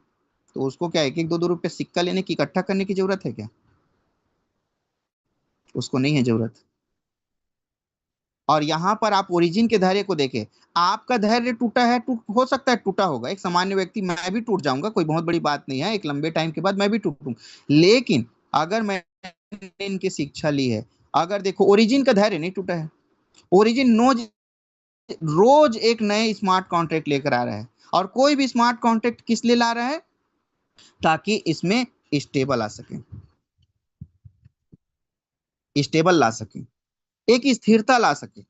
तो उसको क्या 1-1 2-2 रुपए सिक्का लेने की, इकट्ठा करने की जरूरत है क्या? उसको नहीं है जरूरत। और यहाँ पर आप ओरिजिन के धैर्य को देखें। आपका धैर्य टूटा है, हो सकता है टूटा होगा, एक सामान्य व्यक्ति, मैं भी टूट जाऊंगा, कोई बहुत बड़ी बात नहीं है, एक लंबे टाइम के बाद मैं भी टूटूंगा। लेकिन अगर मैंने इनकी शिक्षा ली है, अगर देखो ओरिजिन का धैर्य नहीं टूटा है। ओरिजिन रोज रोज एक नए स्मार्ट कॉन्ट्रैक्ट लेकर आ रहा है। और कोई भी स्मार्ट कॉन्ट्रैक्ट किस लिए ला रहा है? ताकि इसमें स्टेबल आ सके, स्टेबल ला सके, एक स्थिरता ला सके।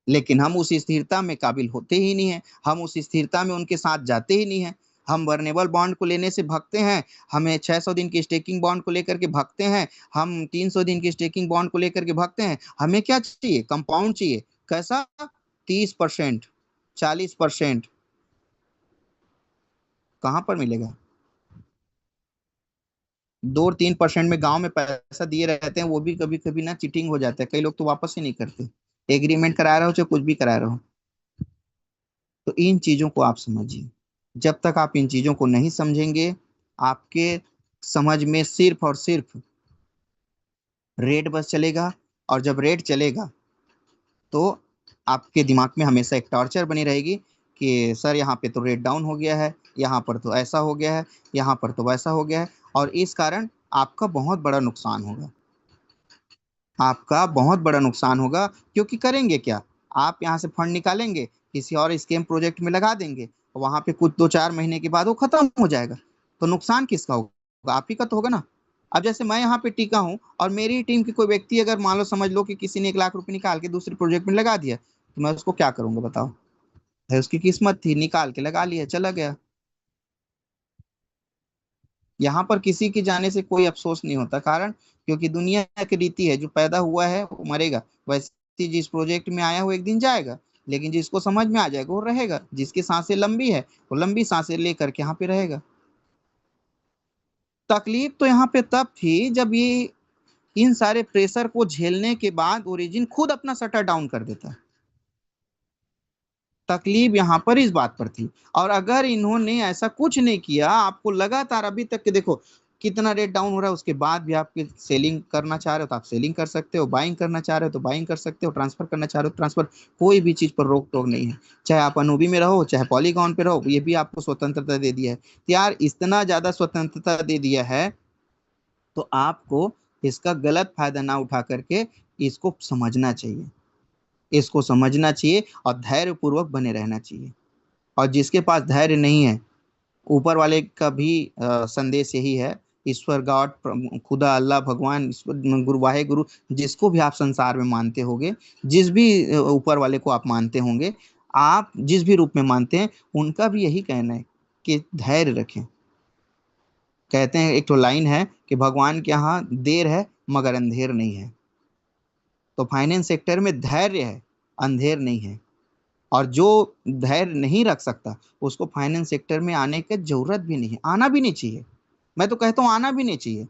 लेकिन हम उस स्थिरता में काबिल होते ही नहीं है। हम उस स्थिरता में उनके साथ जाते ही नहीं है। हम वर्नेबल बॉन्ड को लेने से भागते हैं। हमें 600 दिन की स्टेकिंग बॉन्ड को लेकर के भागते हैं। हम 300 दिन की स्टेकिंग बॉन्ड को लेकर के भागते हैं। हमें क्या चाहिए? कंपाउंड चाहिए। कैसा? 30%, 40%। कहाँ पर मिलेगा? 2-3% में गांव में पैसा दिए रहते हैं, वो भी कभी कभी ना चीटिंग हो जाता है, कई लोग तो वापस ही नहीं करते। एग्रीमेंट करा रहे हो चाहे कुछ भी करा रहे हो। तो इन चीजों को आप समझिए। जब तक आप इन चीजों को नहीं समझेंगे, आपके समझ में सिर्फ और सिर्फ रेट बस चलेगा। और जब रेट चलेगा तो आपके दिमाग में हमेशा एक टॉर्चर बनी रहेगी कि सर यहाँ पे तो रेट डाउन हो गया है, यहाँ पर तो ऐसा हो गया है, यहाँ पर तो वैसा हो गया है। और इस कारण आपका बहुत बड़ा नुकसान होगा। आपका बहुत बड़ा नुकसान होगा। क्योंकि करेंगे क्या, आप यहाँ से फंड निकालेंगे, किसी और स्केम प्रोजेक्ट में लगा देंगे, वहां पे कुछ 2-4 महीने के बाद वो खत्म हो जाएगा। तो नुकसान किसका होगा, आप ही का तो होगा ना। अब जैसे मैं यहाँ पे टिका हूँ और मेरी टीम की कोई व्यक्ति अगर मान लो समझ लो कि किसी ने 1 लाख रुपए निकाल के दूसरे प्रोजेक्ट में लगा दिया, तो मैं उसको क्या करूंगा बताओ। है उसकी किस्मत थी, निकाल के लगा लिया, चला गया। यहाँ पर किसी के जाने से कोई अफसोस नहीं होता, कारण क्योंकि दुनिया की रीति है, जो पैदा हुआ है वो मरेगा। वैसे जिस प्रोजेक्ट में आया वो एक दिन जाएगा, लेकिन जिसको समझ में आ जाएगा वो रहेगा, जिसकी सांसें लंबी है वो लंबी सांसें लेकर के यहाँ पे रहेगा। तकलीफ तो यहाँ पे तब थी जब ये इन सारे प्रेशर को झेलने के बाद ओरिजिन खुद अपना शटर डाउन कर देता है। तकलीफ यहाँ पर इस बात पर थी। और अगर इन्होंने ऐसा कुछ नहीं किया, आपको लगातार अभी तक के देखो कितना रेट डाउन हो रहा है, उसके बाद भी आपके सेलिंग करना चाह रहे हो तो आप सेलिंग कर सकते हो, बाइंग करना चाह रहे हो तो बाइंग कर सकते हो, ट्रांसफर करना चाह रहे हो ट्रांसफर, कोई भी चीज पर रोक टोक नहीं है। चाहे आप अनूबी में रहो चाहे पॉलीगॉन पे रहो, ये भी आपको स्वतंत्रता दे दिया है। तो यार इतना ज्यादा स्वतंत्रता दे दिया है, तो आपको इसका गलत फायदा ना उठा करके इसको समझना चाहिए, इसको समझना चाहिए और धैर्य पूर्वक बने रहना चाहिए। और जिसके पास धैर्य नहीं है, ऊपर वाले का भी संदेश यही है, ईश्वर गॉड, खुदा, अल्लाह, भगवान, ईश्वर, गुरु, वाहे गुरु, जिसको भी आप संसार में मानते होंगे, जिस भी ऊपर वाले को आप मानते होंगे, आप जिस भी रूप में मानते हैं, उनका भी यही कहना है कि धैर्य रखें। कहते हैं, एक तो लाइन है कि भगवान के यहाँ देर है मगर अंधेर नहीं है। तो फाइनेंस सेक्टर में धैर्य है, अंधेर नहीं है। और जो धैर्य नहीं रख सकता, उसको फाइनेंस सेक्टर में आने की जरूरत भी नहीं है, आना भी नहीं चाहिए। मैं तो कहता हूँ आना भी नहीं चाहिए,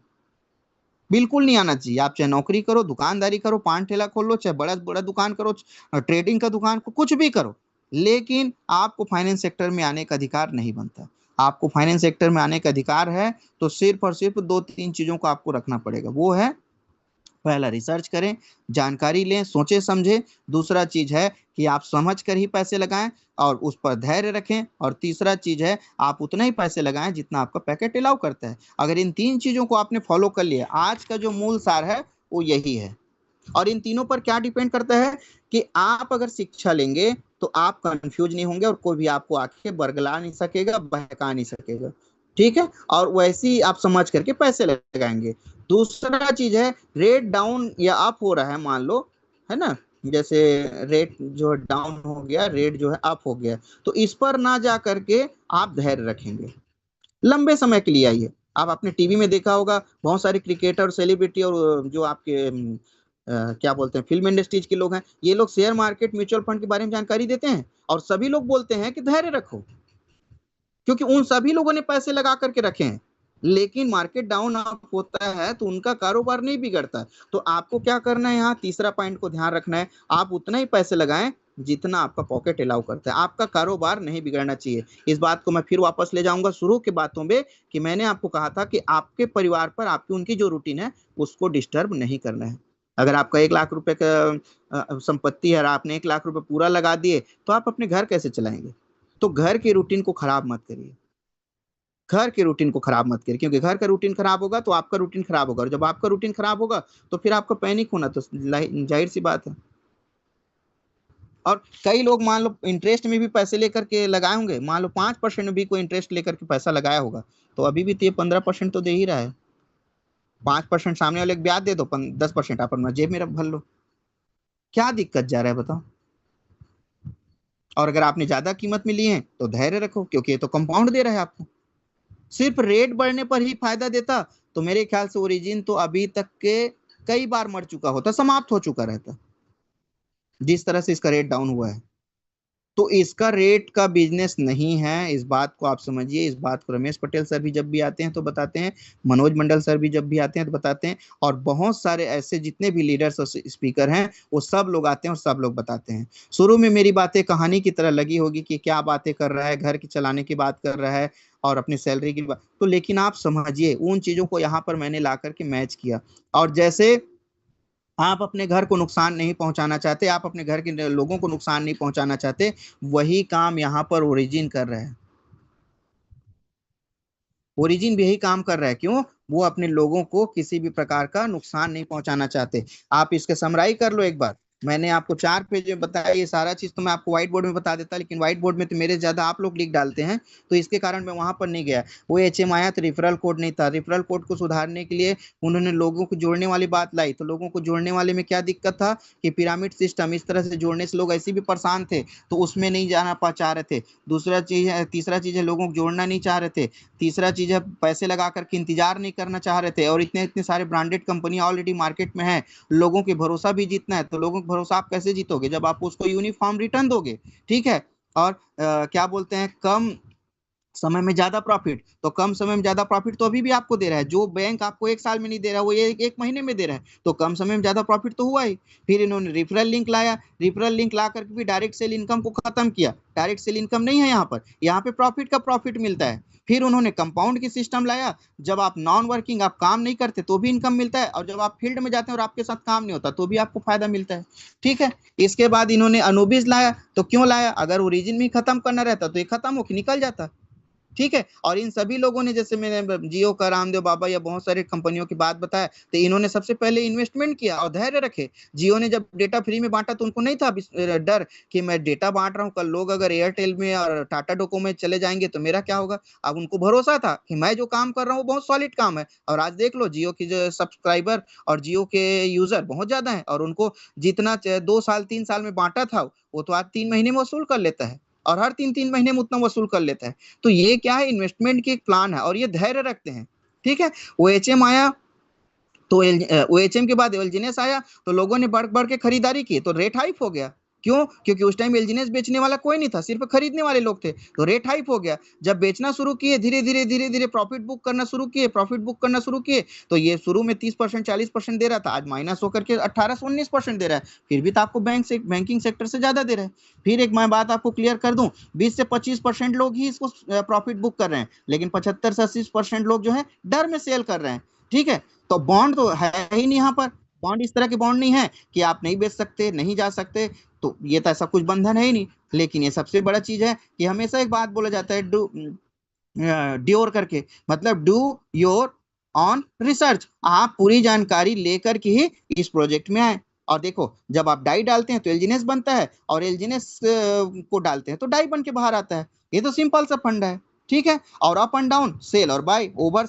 बिल्कुल नहीं आना चाहिए। आप चाहे नौकरी करो, दुकानदारी करो, पान ठेला खोल लो, चाहे बड़ा बड़ा दुकान करो, ट्रेडिंग का दुकान को कुछ भी करो, लेकिन आपको फाइनेंस सेक्टर में आने का अधिकार नहीं बनता। आपको फाइनेंस सेक्टर में आने का अधिकार है तो सिर्फ और सिर्फ 2-3 चीजों को आपको रखना पड़ेगा। वो है, पहला रिसर्च करें, जानकारी लें, सोचे समझे। दूसरा चीज है कि आप समझ कर ही पैसे लगाएं और उस पर धैर्य रखें। और तीसरा चीज है, आप उतना ही पैसे लगाएं जितना आपका पैकेट अलाउ करता है। अगर इन 3 चीजों को आपने फॉलो कर लिया, आज का जो मूल सार है वो यही है। और इन तीनों पर क्या डिपेंड करता है कि आप अगर शिक्षा लेंगे तो आप कंफ्यूज नहीं होंगे और कोई भी आपको आके बरगला नहीं सकेगा, बहका नहीं सकेगा। ठीक है, और वैसे ही आप समझ करके पैसे लगाएंगे। दूसरा चीज है, रेट डाउन या अप हो रहा है मान लो, है ना, जैसे रेट जो डाउन हो गया, रेट जो है अप हो गया, तो इस पर ना जा करके आप धैर्य रखेंगे, लंबे समय के लिए आइए। आप अपने टीवी में देखा होगा, बहुत सारे क्रिकेटर, सेलिब्रिटी और जो आपके क्या बोलते हैं फिल्म इंडस्ट्रीज के लोग हैं, ये लोग शेयर मार्केट, म्यूचुअल फंड के बारे में जानकारी देते हैं और सभी लोग बोलते हैं कि धैर्य रखो, क्योंकि उन सभी लोगों ने पैसे लगा करके रखे हैं। लेकिन मार्केट डाउन अप होता है तो उनका कारोबार नहीं बिगड़ता। तो आपको क्या करना है, यहाँ तीसरा पॉइंट को ध्यान रखना है, आप उतना ही पैसे लगाएं जितना आपका पॉकेट अलाउ करता है, आपका कारोबार नहीं बिगड़ना चाहिए। इस बात को मैं फिर वापस ले जाऊंगा शुरू के बातों में, कि मैंने आपको कहा था कि आपके परिवार पर आपकी उनकी जो रूटीन है उसको डिस्टर्ब नहीं करना है। अगर आपका 1 लाख रुपए का संपत्ति है और आपने 1 लाख रुपए पूरा लगा दिए, तो आप अपने घर कैसे चलाएंगे। तो घर की रूटीन को खराब मत करिए, घर के रूटीन को खराब मत करिए, क्योंकि घर का रूटीन खराब होगा तो आपका रूटीन खराब होगा, और जब आपका रूटीन खराब होगा तो फिर आपको पैनिक होना तो जाहिर सी बात है। और कई लोग मान लो इंटरेस्ट में भी पैसे लेकर के लगाए होंगे, मान लो 5% में भी कोई इंटरेस्ट लेकर के पैसा लगाया होगा, तो अभी भी तो ये 15% तो दे ही रहा है। 5% सामने वाले को ब्याज दे दो, 10% आप अपना जेब में रख भर लो, क्या दिक्कत जा रहा है बताओ। और अगर आपने ज्यादा कीमत में लिए हैं तो धैर्य रखो, क्योंकि ये तो कंपाउंड दे रहा है आपको। सिर्फ रेट बढ़ने पर ही फायदा देता तो मेरे ख्याल से ओरिजिन तो अभी तक के कई बार मर चुका होता, समाप्त हो चुका रहता, जिस तरह से इसका रेट डाउन हुआ है। तो इसका रेट का बिजनेस नहीं है, इस बात को आप समझिए। इस बात को रमेश पटेल सर भी जब भी आते हैं तो बताते हैं, मनोज मंडल सर भी जब भी आते हैं तो बताते हैं, और बहुत सारे ऐसे जितने भी लीडर्स और स्पीकर हैं वो सब लोग आते हैं और सब लोग बताते हैं। शुरू में मेरी बातें कहानी की तरह लगी होगी कि क्या बातें कर रहा है, घर की चलाने की बात कर रहा है और अपनी सैलरी की बात, तो लेकिन आप समझिए उन चीजों को यहाँ पर मैंने ला करके मैच किया। और जैसे आप अपने घर को नुकसान नहीं पहुंचाना चाहते, आप अपने घर के लोगों को नुकसान नहीं पहुंचाना चाहते, वही काम यहाँ पर ओरिजिन कर रहे हैं। ओरिजिन भी यही काम कर रहा है। क्यों? वो अपने लोगों को किसी भी प्रकार का नुकसान नहीं पहुंचाना चाहते। आप इसके समराई कर लो एक बार। मैंने आपको 4 पेज में बताया, ये सारा चीज तो मैं आपको व्हाइट बोर्ड में बता देता, लेकिन व्हाइट बोर्ड में तो मेरे ज्यादा आप लोग लिख डालते हैं, तो इसके कारण मैं वहां पर नहीं गया। वो एचएम आया तो रिफरल कोड नहीं था। रिफरल कोड को सुधारने के लिए उन्होंने लोगों को जोड़ने वाली बात लाई, तो लोगों को जोड़ने वाले में क्या दिक्कत था कि पिरामिड सिस्टम इस तरह से जोड़ने से लोग ऐसे भी परेशान थे, तो उसमें नहीं जाना चाह रहे थे। दूसरा चीज है, तीसरा चीज है, लोगों को जोड़ना नहीं चाह रहे थे। तीसरा चीज है, पैसे लगा करके इंतजार नहीं करना चाह रहे थे। और इतने इतने सारे ब्रांडेड कंपनी ऑलरेडी मार्केट में है, लोगों के भरोसा भी जीतना है, तो लोगों का भरोसा आप कैसे जीतोगे? जब आप उसको यूनिफॉर्म रिटर्न दोगे, ठीक है। और क्या बोलते हैं, कम समय में ज्यादा प्रॉफिट, तो कम समय में ज्यादा प्रॉफिट तो अभी भी आपको दे रहा है। जो बैंक आपको 1 साल में नहीं दे रहा है, वो एक महीने में दे रहा है, तो कम समय में ज्यादा प्रॉफिट तो हुआ ही। फिर इन्होंने रिफरल लिंक लाया, रिफरल लिंक ला करके भी डायरेक्ट सेल इनकम को खत्म किया। डायरेक्ट सेल इनकम नहीं है यहाँ पर, यहाँ पे प्रॉफिट का प्रॉफिट मिलता है। फिर उन्होंने कंपाउंड की सिस्टम लाया, जब आप नॉन वर्किंग, आप काम नहीं करते तो भी इनकम मिलता है, और जब आप फील्ड में जाते हैं और आपके साथ काम नहीं होता तो भी आपको फायदा मिलता है, ठीक है। इसके बाद इन्होंने अनुबिज लाया, तो क्यों लाया? अगर ओरिजिन में खत्म करना रहता तो ये खत्म होकर निकल जाता, ठीक है। और इन सभी लोगों ने, जैसे मैंने जियो का रामदेव बाबा या बहुत सारे कंपनियों की बात बताया, तो इन्होंने सबसे पहले इन्वेस्टमेंट किया और धैर्य रखे। जियो ने जब डेटा फ्री में बांटा तो उनको नहीं था डर कि मैं डेटा बांट रहा हूँ, कल लोग अगर एयरटेल में और टाटा डोको में चले जाएंगे तो मेरा क्या होगा। अब उनको भरोसा था कि मैं जो काम कर रहा हूँ वो बहुत सॉलिड काम है। और आज देख लो, जियो की जो सब्सक्राइबर और जियो के यूजर बहुत ज्यादा है, और उनको जितना 2 साल 3 साल में बांटा था, वो तो आज 3 महीने में वसूल कर लेता है, और हर 3 3 महीने में उतना वसूल कर लेता है। तो ये क्या है, इन्वेस्टमेंट की एक प्लान है, और ये धैर्य रखते हैं, ठीक है। ओ एच एम आया, तो ओ एच एम के बाद एलजीनेस आया, तो लोगों ने बढ़ बढ़ के खरीदारी की, तो रेट हाइप हो गया। क्यों? क्योंकि उस टाइम एलजीनेस बेचने वाला कोई नहीं था, सिर्फ खरीदने वाले लोग थे, तो रेट हाइप हो गया। जब बेचना शुरू किए, धीरे धीरे प्रॉफिट बुक करना शुरू किए, प्रॉफिट बुक करना शुरू किए, तो ये शुरू में 30% 40% दे रहा था, आज माइनस होकर के 18 से 19% दे रहा है। फिर भी तो आपको बैंकिंग सेक्टर से ज्यादा दे रहा है। फिर एक मैं बात आपको क्लियर कर दूं, 20 से 25% लोग ही इसको प्रॉफिट बुक कर रहे हैं, लेकिन 75 से 80% लोग जो है डर में सेल कर रहे हैं, ठीक है। तो बॉन्ड तो है ही नहीं यहाँ पर। बॉन्ड इस तरह के बॉन्ड नहीं है कि आप नहीं बेच सकते, नहीं जा सकते, तो ये तो ऐसा कुछ बंधन है ही नहीं। लेकिन ये सबसे बड़ा चीज है कि हमेशा एक बात बोला जाता है, डू ड्योर करके, मतलब डू योर ऑन रिसर्च। आप पूरी जानकारी लेकर के ही इस प्रोजेक्ट में आए। और देखो, जब आप डाई डालते हैं तो एलजीनेस बनता है, और एलजीनेस को डालते हैं तो डाई बन के बाहर आता है। ये तो सिंपल सा फंडा है, ठीक है। और अप एंड डाउन, सेल और बाय, ओवर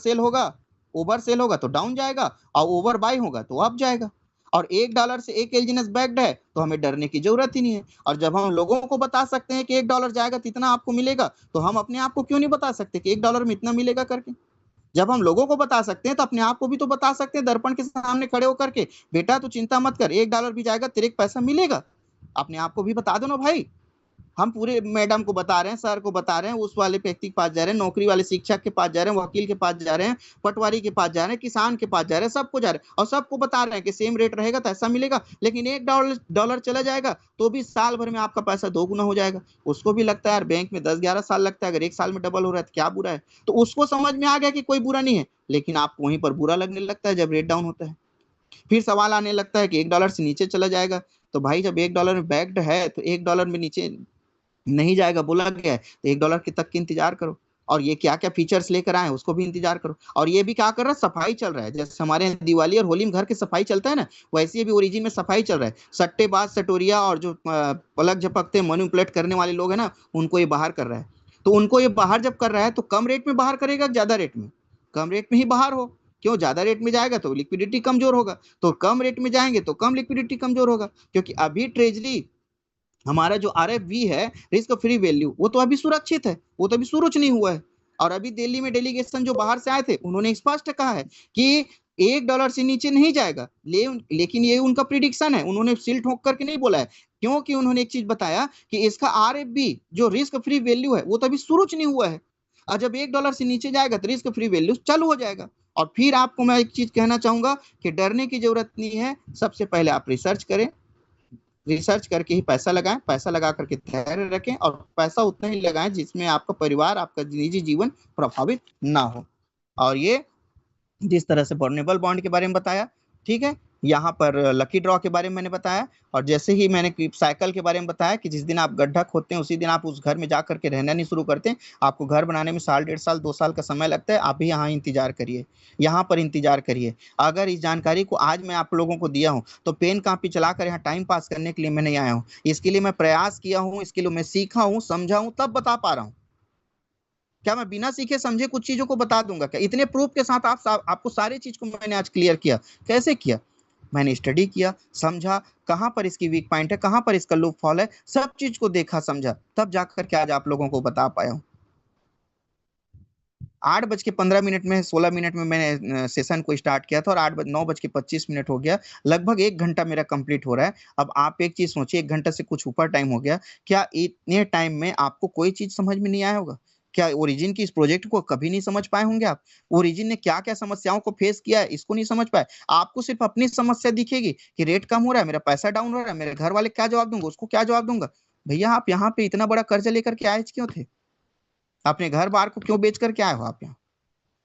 सेल होगा तो डाउन जाएगा, और ओवर बाय होगा तो अप जाएगा। और $1 से एक एलजीनेस बैक्ड है, तो हमें डरने की जरूरत ही नहीं है। और जब हम लोगों को बता सकते हैं कि $1 जाएगा तो इतना आपको मिलेगा, तो हम अपने आप को क्यों नहीं बता सकते कि $1 में इतना मिलेगा करके। जब हम लोगों को बता सकते हैं तो अपने आप को भी तो बता सकते हैं, दर्पण के सामने खड़े होकर के, बेटा तू चिंता मत कर, $1 भी जाएगा, तेरे को पैसा मिलेगा। अपने आप को भी बता दो ना भाई। हम पूरे मैडम को बता रहे हैं, सर को बता रहे हैं, उस वाले व्यक्ति के पास जा रहे हैं, नौकरी वाले शिक्षक के पास जा रहे हैं, वकील के पास जा रहे हैं, पटवारी के पास जा रहे हैं, किसान के पास जा रहे हैं, सबको जा रहे हैं, और सबको बता रहे हैं कि सेम रेट रहेगा तो ऐसा मिलेगा। लेकिन $1 चला जाएगा तो भी साल भर में आपका पैसा 2 गुना हो जाएगा। उसको भी लगता है यार, बैंक में 10 11 साल लगता है, अगर 1 साल में डबल हो रहा है तो क्या बुरा है। तो उसको समझ में आ गया कि कोई बुरा नहीं है, लेकिन आपको वहीं पर बुरा लगने लगता है जब रेट डाउन होता है। फिर सवाल आने लगता है कि $1 से नीचे चला जाएगा। तो भाई, जब $1 में बैक्ड है तो $1 में नीचे नहीं जाएगा बोला गया है, तो $1 के तक के इंतजार करो। और ये क्या क्या फीचर्स लेकर आए उसको भी इंतजार करो। और ये भी क्या कर रहा है, सफाई चल रहा है। जैसे हमारे यहाँ दिवाली और होली में घर की सफाई चलता है ना, वैसे भी ओरिजिन में सफाई चल रहा है। सट्टेबाज, सटोरिया और जो पलक झपकते मैनिपुलेट करने वाले लोग हैं ना, उनको ये बाहर कर रहा है। तो उनको ये बाहर जब कर रहा है तो कम रेट में बाहर करेगा, ज्यादा रेट में? कम रेट में ही बाहर हो। क्यों? ज्यादा रेट में जाएगा तो लिक्विडिटी कमजोर होगा, तो कम रेट में जाएंगे तो कम लिक्विडिटी कमजोर होगा। क्योंकि अभी ट्रेजरी, हमारा जो RFV है, रिस्क फ्री वैल्यू, वो तो अभी सुरक्षित है, वो तो अभी शुरू नहीं हुआ है। और अभी दिल्ली में डेलीगेशन जो बाहर से आए थे, उन्होंने स्पष्ट कहा है कि $1 से नीचे नहीं जाएगा। लेकिन ये उनका प्रिडिक्शन है, उन्होंने सिल ठोक करके नहीं बोला है। क्योंकि उन्होंने एक चीज बताया कि इसका RFV जो रिस्क फ्री वैल्यू है, वो तो अभी शुरू नहीं हुआ है। और जब $1 से नीचे जाएगा तो रिस्क फ्री वैल्यू चालू हो जाएगा। और फिर आपको मैं एक चीज कहना चाहूंगा कि डरने की जरूरत नहीं है। सबसे पहले आप रिसर्च करें, रिसर्च करके ही पैसा लगाएं, पैसा लगा करके धैर्य रखें, और पैसा उतना ही लगाएं जिसमें आपका परिवार, आपका निजी जीवन प्रभावित ना हो। और ये जिस तरह से बर्नेबल बॉन्ड के बारे में बताया, ठीक है, यहाँ पर लकी ड्रॉ के बारे में मैंने बताया, और जैसे ही मैंने साइकिल के बारे में बताया कि जिस दिन आप गड्ढा खोदते हैं उसी दिन आप उस घर में जा करके रहना नहीं शुरू करते हैं। आपको घर बनाने में साल, 1.5 साल, 2 साल का समय लगता है। आप भी यहाँ इंतजार करिए, यहाँ पर इंतजार करिए। अगर इस जानकारी को आज मैं आप लोगों को दिया हूँ तो पेन कॉपी चलाकर यहाँ टाइम पास करने के लिए मैं नहीं आया हूँ। इसके लिए मैं प्रयास किया हूँ, इसके लिए मैं सीखा हूँ, समझा हूँ, तब बता पा रहा हूँ। क्या मैं बिना सीखे समझे कुछ चीजों को बता दूंगा क्या? इतने प्रूफ के साथ आपको सारी चीज को मैंने आज क्लियर किया। कैसे किया? मैंने स्टडी किया, समझा कहाँ पर इसकी वीक पॉइंट है, कहाँ पर इसका लूप फॉल है, सब चीज को देखा समझा, तब जाकर के आज आप लोगों को बता पाया हूँ। 8:15 में 16 मिनट में मैंने सेशन को स्टार्ट किया था और 9:25 हो गया। लगभग 1 घंटा मेरा कंप्लीट हो रहा है। अब आप एक चीज सोचिए, 1 घंटा से कुछ ऊपर टाइम हो गया, क्या इतने टाइम में आपको कोई चीज समझ में नहीं आया होगा? क्या ओरिजिन की इस प्रोजेक्ट को कभी नहीं समझ पाए होंगे आप? ओरिजिन ने क्या क्या समस्याओं को फेस किया है, इसको नहीं समझ पाए। आपको सिर्फ अपनी समस्या दिखेगी कि रेट कम हो रहा है, मेरा पैसा डाउन हो रहा है, मेरे घर वाले क्या जवाब दूंगा, उसको क्या जवाब दूंगा। भैया आप यहाँ पे इतना बड़ा कर्जा लेकर के आए क्यों थे? अपने घर बार को क्यों बेच करके आए हो आप यहाँ?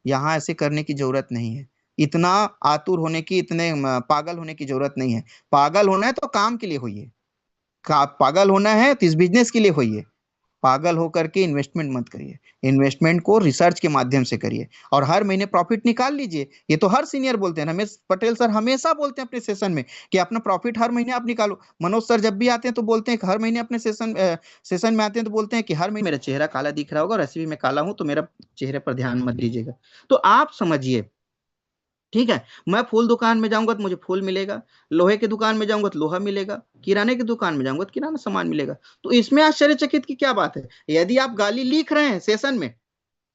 यहाँ ऐसे करने की जरूरत नहीं है। इतना आतुर होने की, इतने पागल होने की जरूरत नहीं है। पागल होना है तो काम के लिए होइए, पागल होना है तो इस बिजनेस के लिए होइए। पागल होकर के इन्वेस्टमेंट मत करिए। इन्वेस्टमेंट को रिसर्च के माध्यम से करिए और हर महीने प्रॉफिट निकाल लीजिए। ये तो हर सीनियर बोलते हैं, रमेश पटेल सर हमेशा बोलते हैं अपने सेशन में कि अपना प्रॉफिट हर महीने आप निकालो। मनोज सर जब भी आते हैं तो बोलते हैं कि हर महीने अपने सेशन में आते हैं तो बोलते हैं कि हर महीने। मेरा चेहरा काला दिख रहा होगा और ऐसे भी मैं काला हूं, तो मेरा चेहरे पर ध्यान मत दीजिएगा। तो आप समझिए, ठीक है? मैं फूल दुकान में जाऊंगा तो मुझे फूल मिलेगा, लोहे की दुकान में जाऊंगा तो लोहा मिलेगा, किराने की दुकान में जाऊंगा तो किराना सामान मिलेगा। तो इसमें आश्चर्यचकित की क्या बात है? यदि आप गाली लिख रहे हैं सेशन में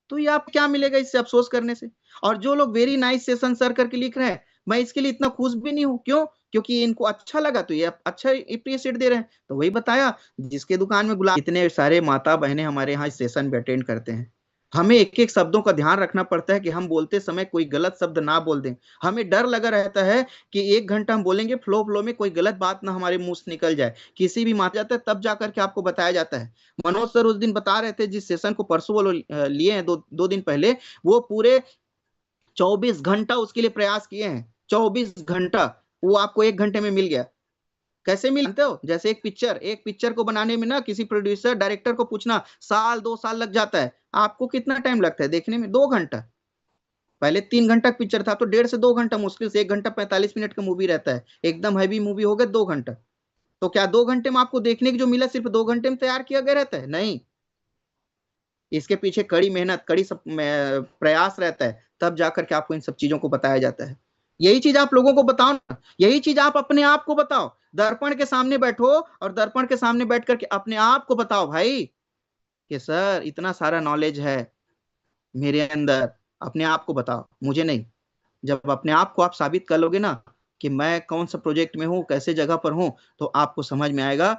तो ये आप क्या मिलेगा इससे अफसोस करने से? और जो लोग वेरी नाइस सेशन सर करके लिख रहे हैं, मैं इसके लिए इतना खुश भी नहीं हूं। क्यों? क्योंकि इनको अच्छा लगा तो ये अच्छा अप्रिशिएट दे रहे हैं। तो वही बताया, जिसके दुकान में गुलाब, इतने सारे माता बहनें हमारे यहाँ इस सेशन में अटेंड करते हैं। हमें एक एक शब्दों का ध्यान रखना पड़ता है कि हम बोलते समय कोई गलत शब्द ना बोल दें। हमें डर लगा रहता है कि 1 घंटा हम बोलेंगे, फ्लो फ्लो में कोई गलत बात ना हमारे मुंह से निकल जाए, किसी भी माता जाता है तब जाकर के आपको बताया जाता है। मनोज सर उस दिन बता रहे थे, जिस सेशन को परसों वो लिए हैं, दो दिन पहले, वो पूरे 24 घंटा उसके लिए प्रयास किए हैं। 24 घंटा, वो आपको 1 घंटे में मिल गया। कैसे मिलते हो? जैसे एक पिक्चर को बनाने में ना किसी प्रोड्यूसर डायरेक्टर को पूछना साल 2 साल लग जाता है, आपको कितना टाइम लगता है देखने में? 2 घंटा। पहले 3 घंटा पिक्चर था, तो 1.5 से 2 घंटा, मुश्किल से 1 घंटा 45 मिनट का मूवी रहता है। एकदम हैवी मूवी हो गया 2 घंटा। तो क्या 2 घंटे में आपको देखने की जो मिला सिर्फ 2 घंटे में तैयार किया गया रहता है? नहीं, इसके पीछे कड़ी मेहनत, कड़ी सब प्रयास रहता है, तब जाकर के आपको इन सब चीजों को बताया जाता है। यही चीज आप लोगों को बताओ ना, यही चीज आप अपने आप को बताओ। दर्पण के सामने बैठो और दर्पण के सामने बैठ करके अपने आप को बताओ भाई कि सर इतना सारा नॉलेज है मेरे अंदर। अपने आप को बताओ, मुझे नहीं। जब अपने आप को आप साबित कर लोगे ना कि मैं कौन सा प्रोजेक्ट में हूँ, कैसे जगह पर हूँ, तो आपको समझ में आएगा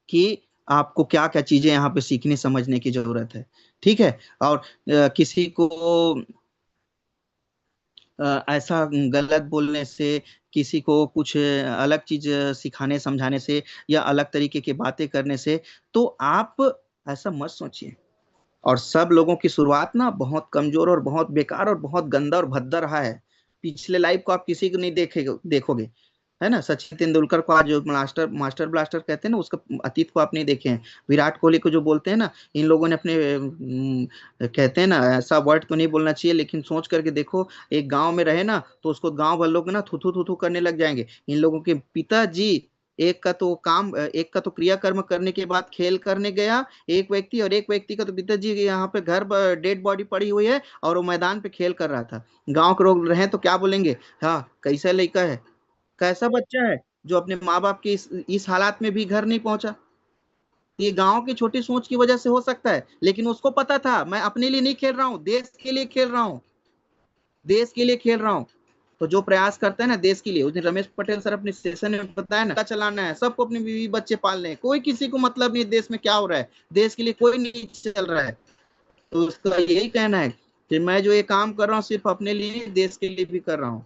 कि आपको क्या क्या चीजें यहाँ पे सीखने समझने की जरूरत है। ठीक है? और किसी को ऐसा गलत बोलने से, किसी को कुछ अलग चीज सिखाने समझाने से, या अलग तरीके की बातें करने से, तो आप ऐसा मत सोचिए। और सब लोगों की शुरुआत ना बहुत कमजोर और बहुत बेकार और बहुत गंदा और भद्दा रहा है। पिछले लाइफ को आप किसी को नहीं देखोगे, है ना? सचिन तेंदुलकर को आज जो मास्टर मास्टर ब्लास्टर कहते हैं ना, उसका अतीत को आप नहीं देखे हैं। विराट कोहली को जो बोलते हैं ना, इन लोगों ने अपने कहते हैं ना, ऐसा वर्ड तो नहीं बोलना चाहिए, लेकिन सोच करके देखो, एक गांव में रहे ना तो उसको गांव भर लोग ना थू थू थू करने लग जाएंगे। इन लोगों के पिताजी, एक का तो क्रियाकर्म करने के बाद खेल करने गया एक व्यक्ति, और एक व्यक्ति का तो पिताजी यहाँ पे घर डेड बॉडी पड़ी हुई है और वो मैदान पे खेल कर रहा था। गांव के लोग रहे तो क्या बोलेंगे? हाँ, कैसा लड़का है, कैसा बच्चा है जो अपने माँ बाप की इस हालात में भी घर नहीं पहुंचा। ये गांव की छोटी सोच की वजह से हो सकता है, लेकिन उसको पता था मैं अपने लिए नहीं खेल रहा हूँ, देश के लिए खेल रहा हूँ, देश के लिए खेल रहा हूँ। तो जो प्रयास करता है ना देश के लिए, उस दिन रमेश पटेल सर अपने सेशन में बताया ना, चलाना है सबको, अपने बीवी बच्चे पालने हैं, कोई किसी को मतलब नहीं देश में क्या हो रहा है, देश के लिए कोई नहीं चल रहा है। तो उसका यही कहना है कि मैं जो ये काम कर रहा हूँ सिर्फ अपने लिए, देश के लिए भी कर रहा हूँ।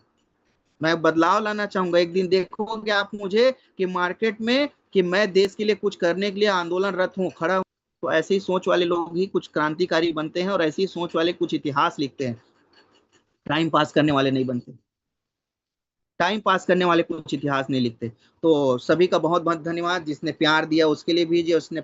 मैं बदलाव लाना चाहूंगा। एक दिन देखोगे आप मुझे कि मार्केट में, कि मैं देश के लिए कुछ करने के लिए आंदोलनरत हूँ, खड़ा हूँ। तो ऐसी सोच वाले लोग ही कुछ क्रांतिकारी बनते हैं और ऐसी सोच वाले कुछ इतिहास लिखते हैं, टाइम पास करने वाले नहीं बनते। टाइम पास करने वाले कुछ इतिहास नहीं लिखते। तो सभी का बहुत बहुत धन्यवाद, जिसने प्यार दिया उसके लिए भी, जो उसने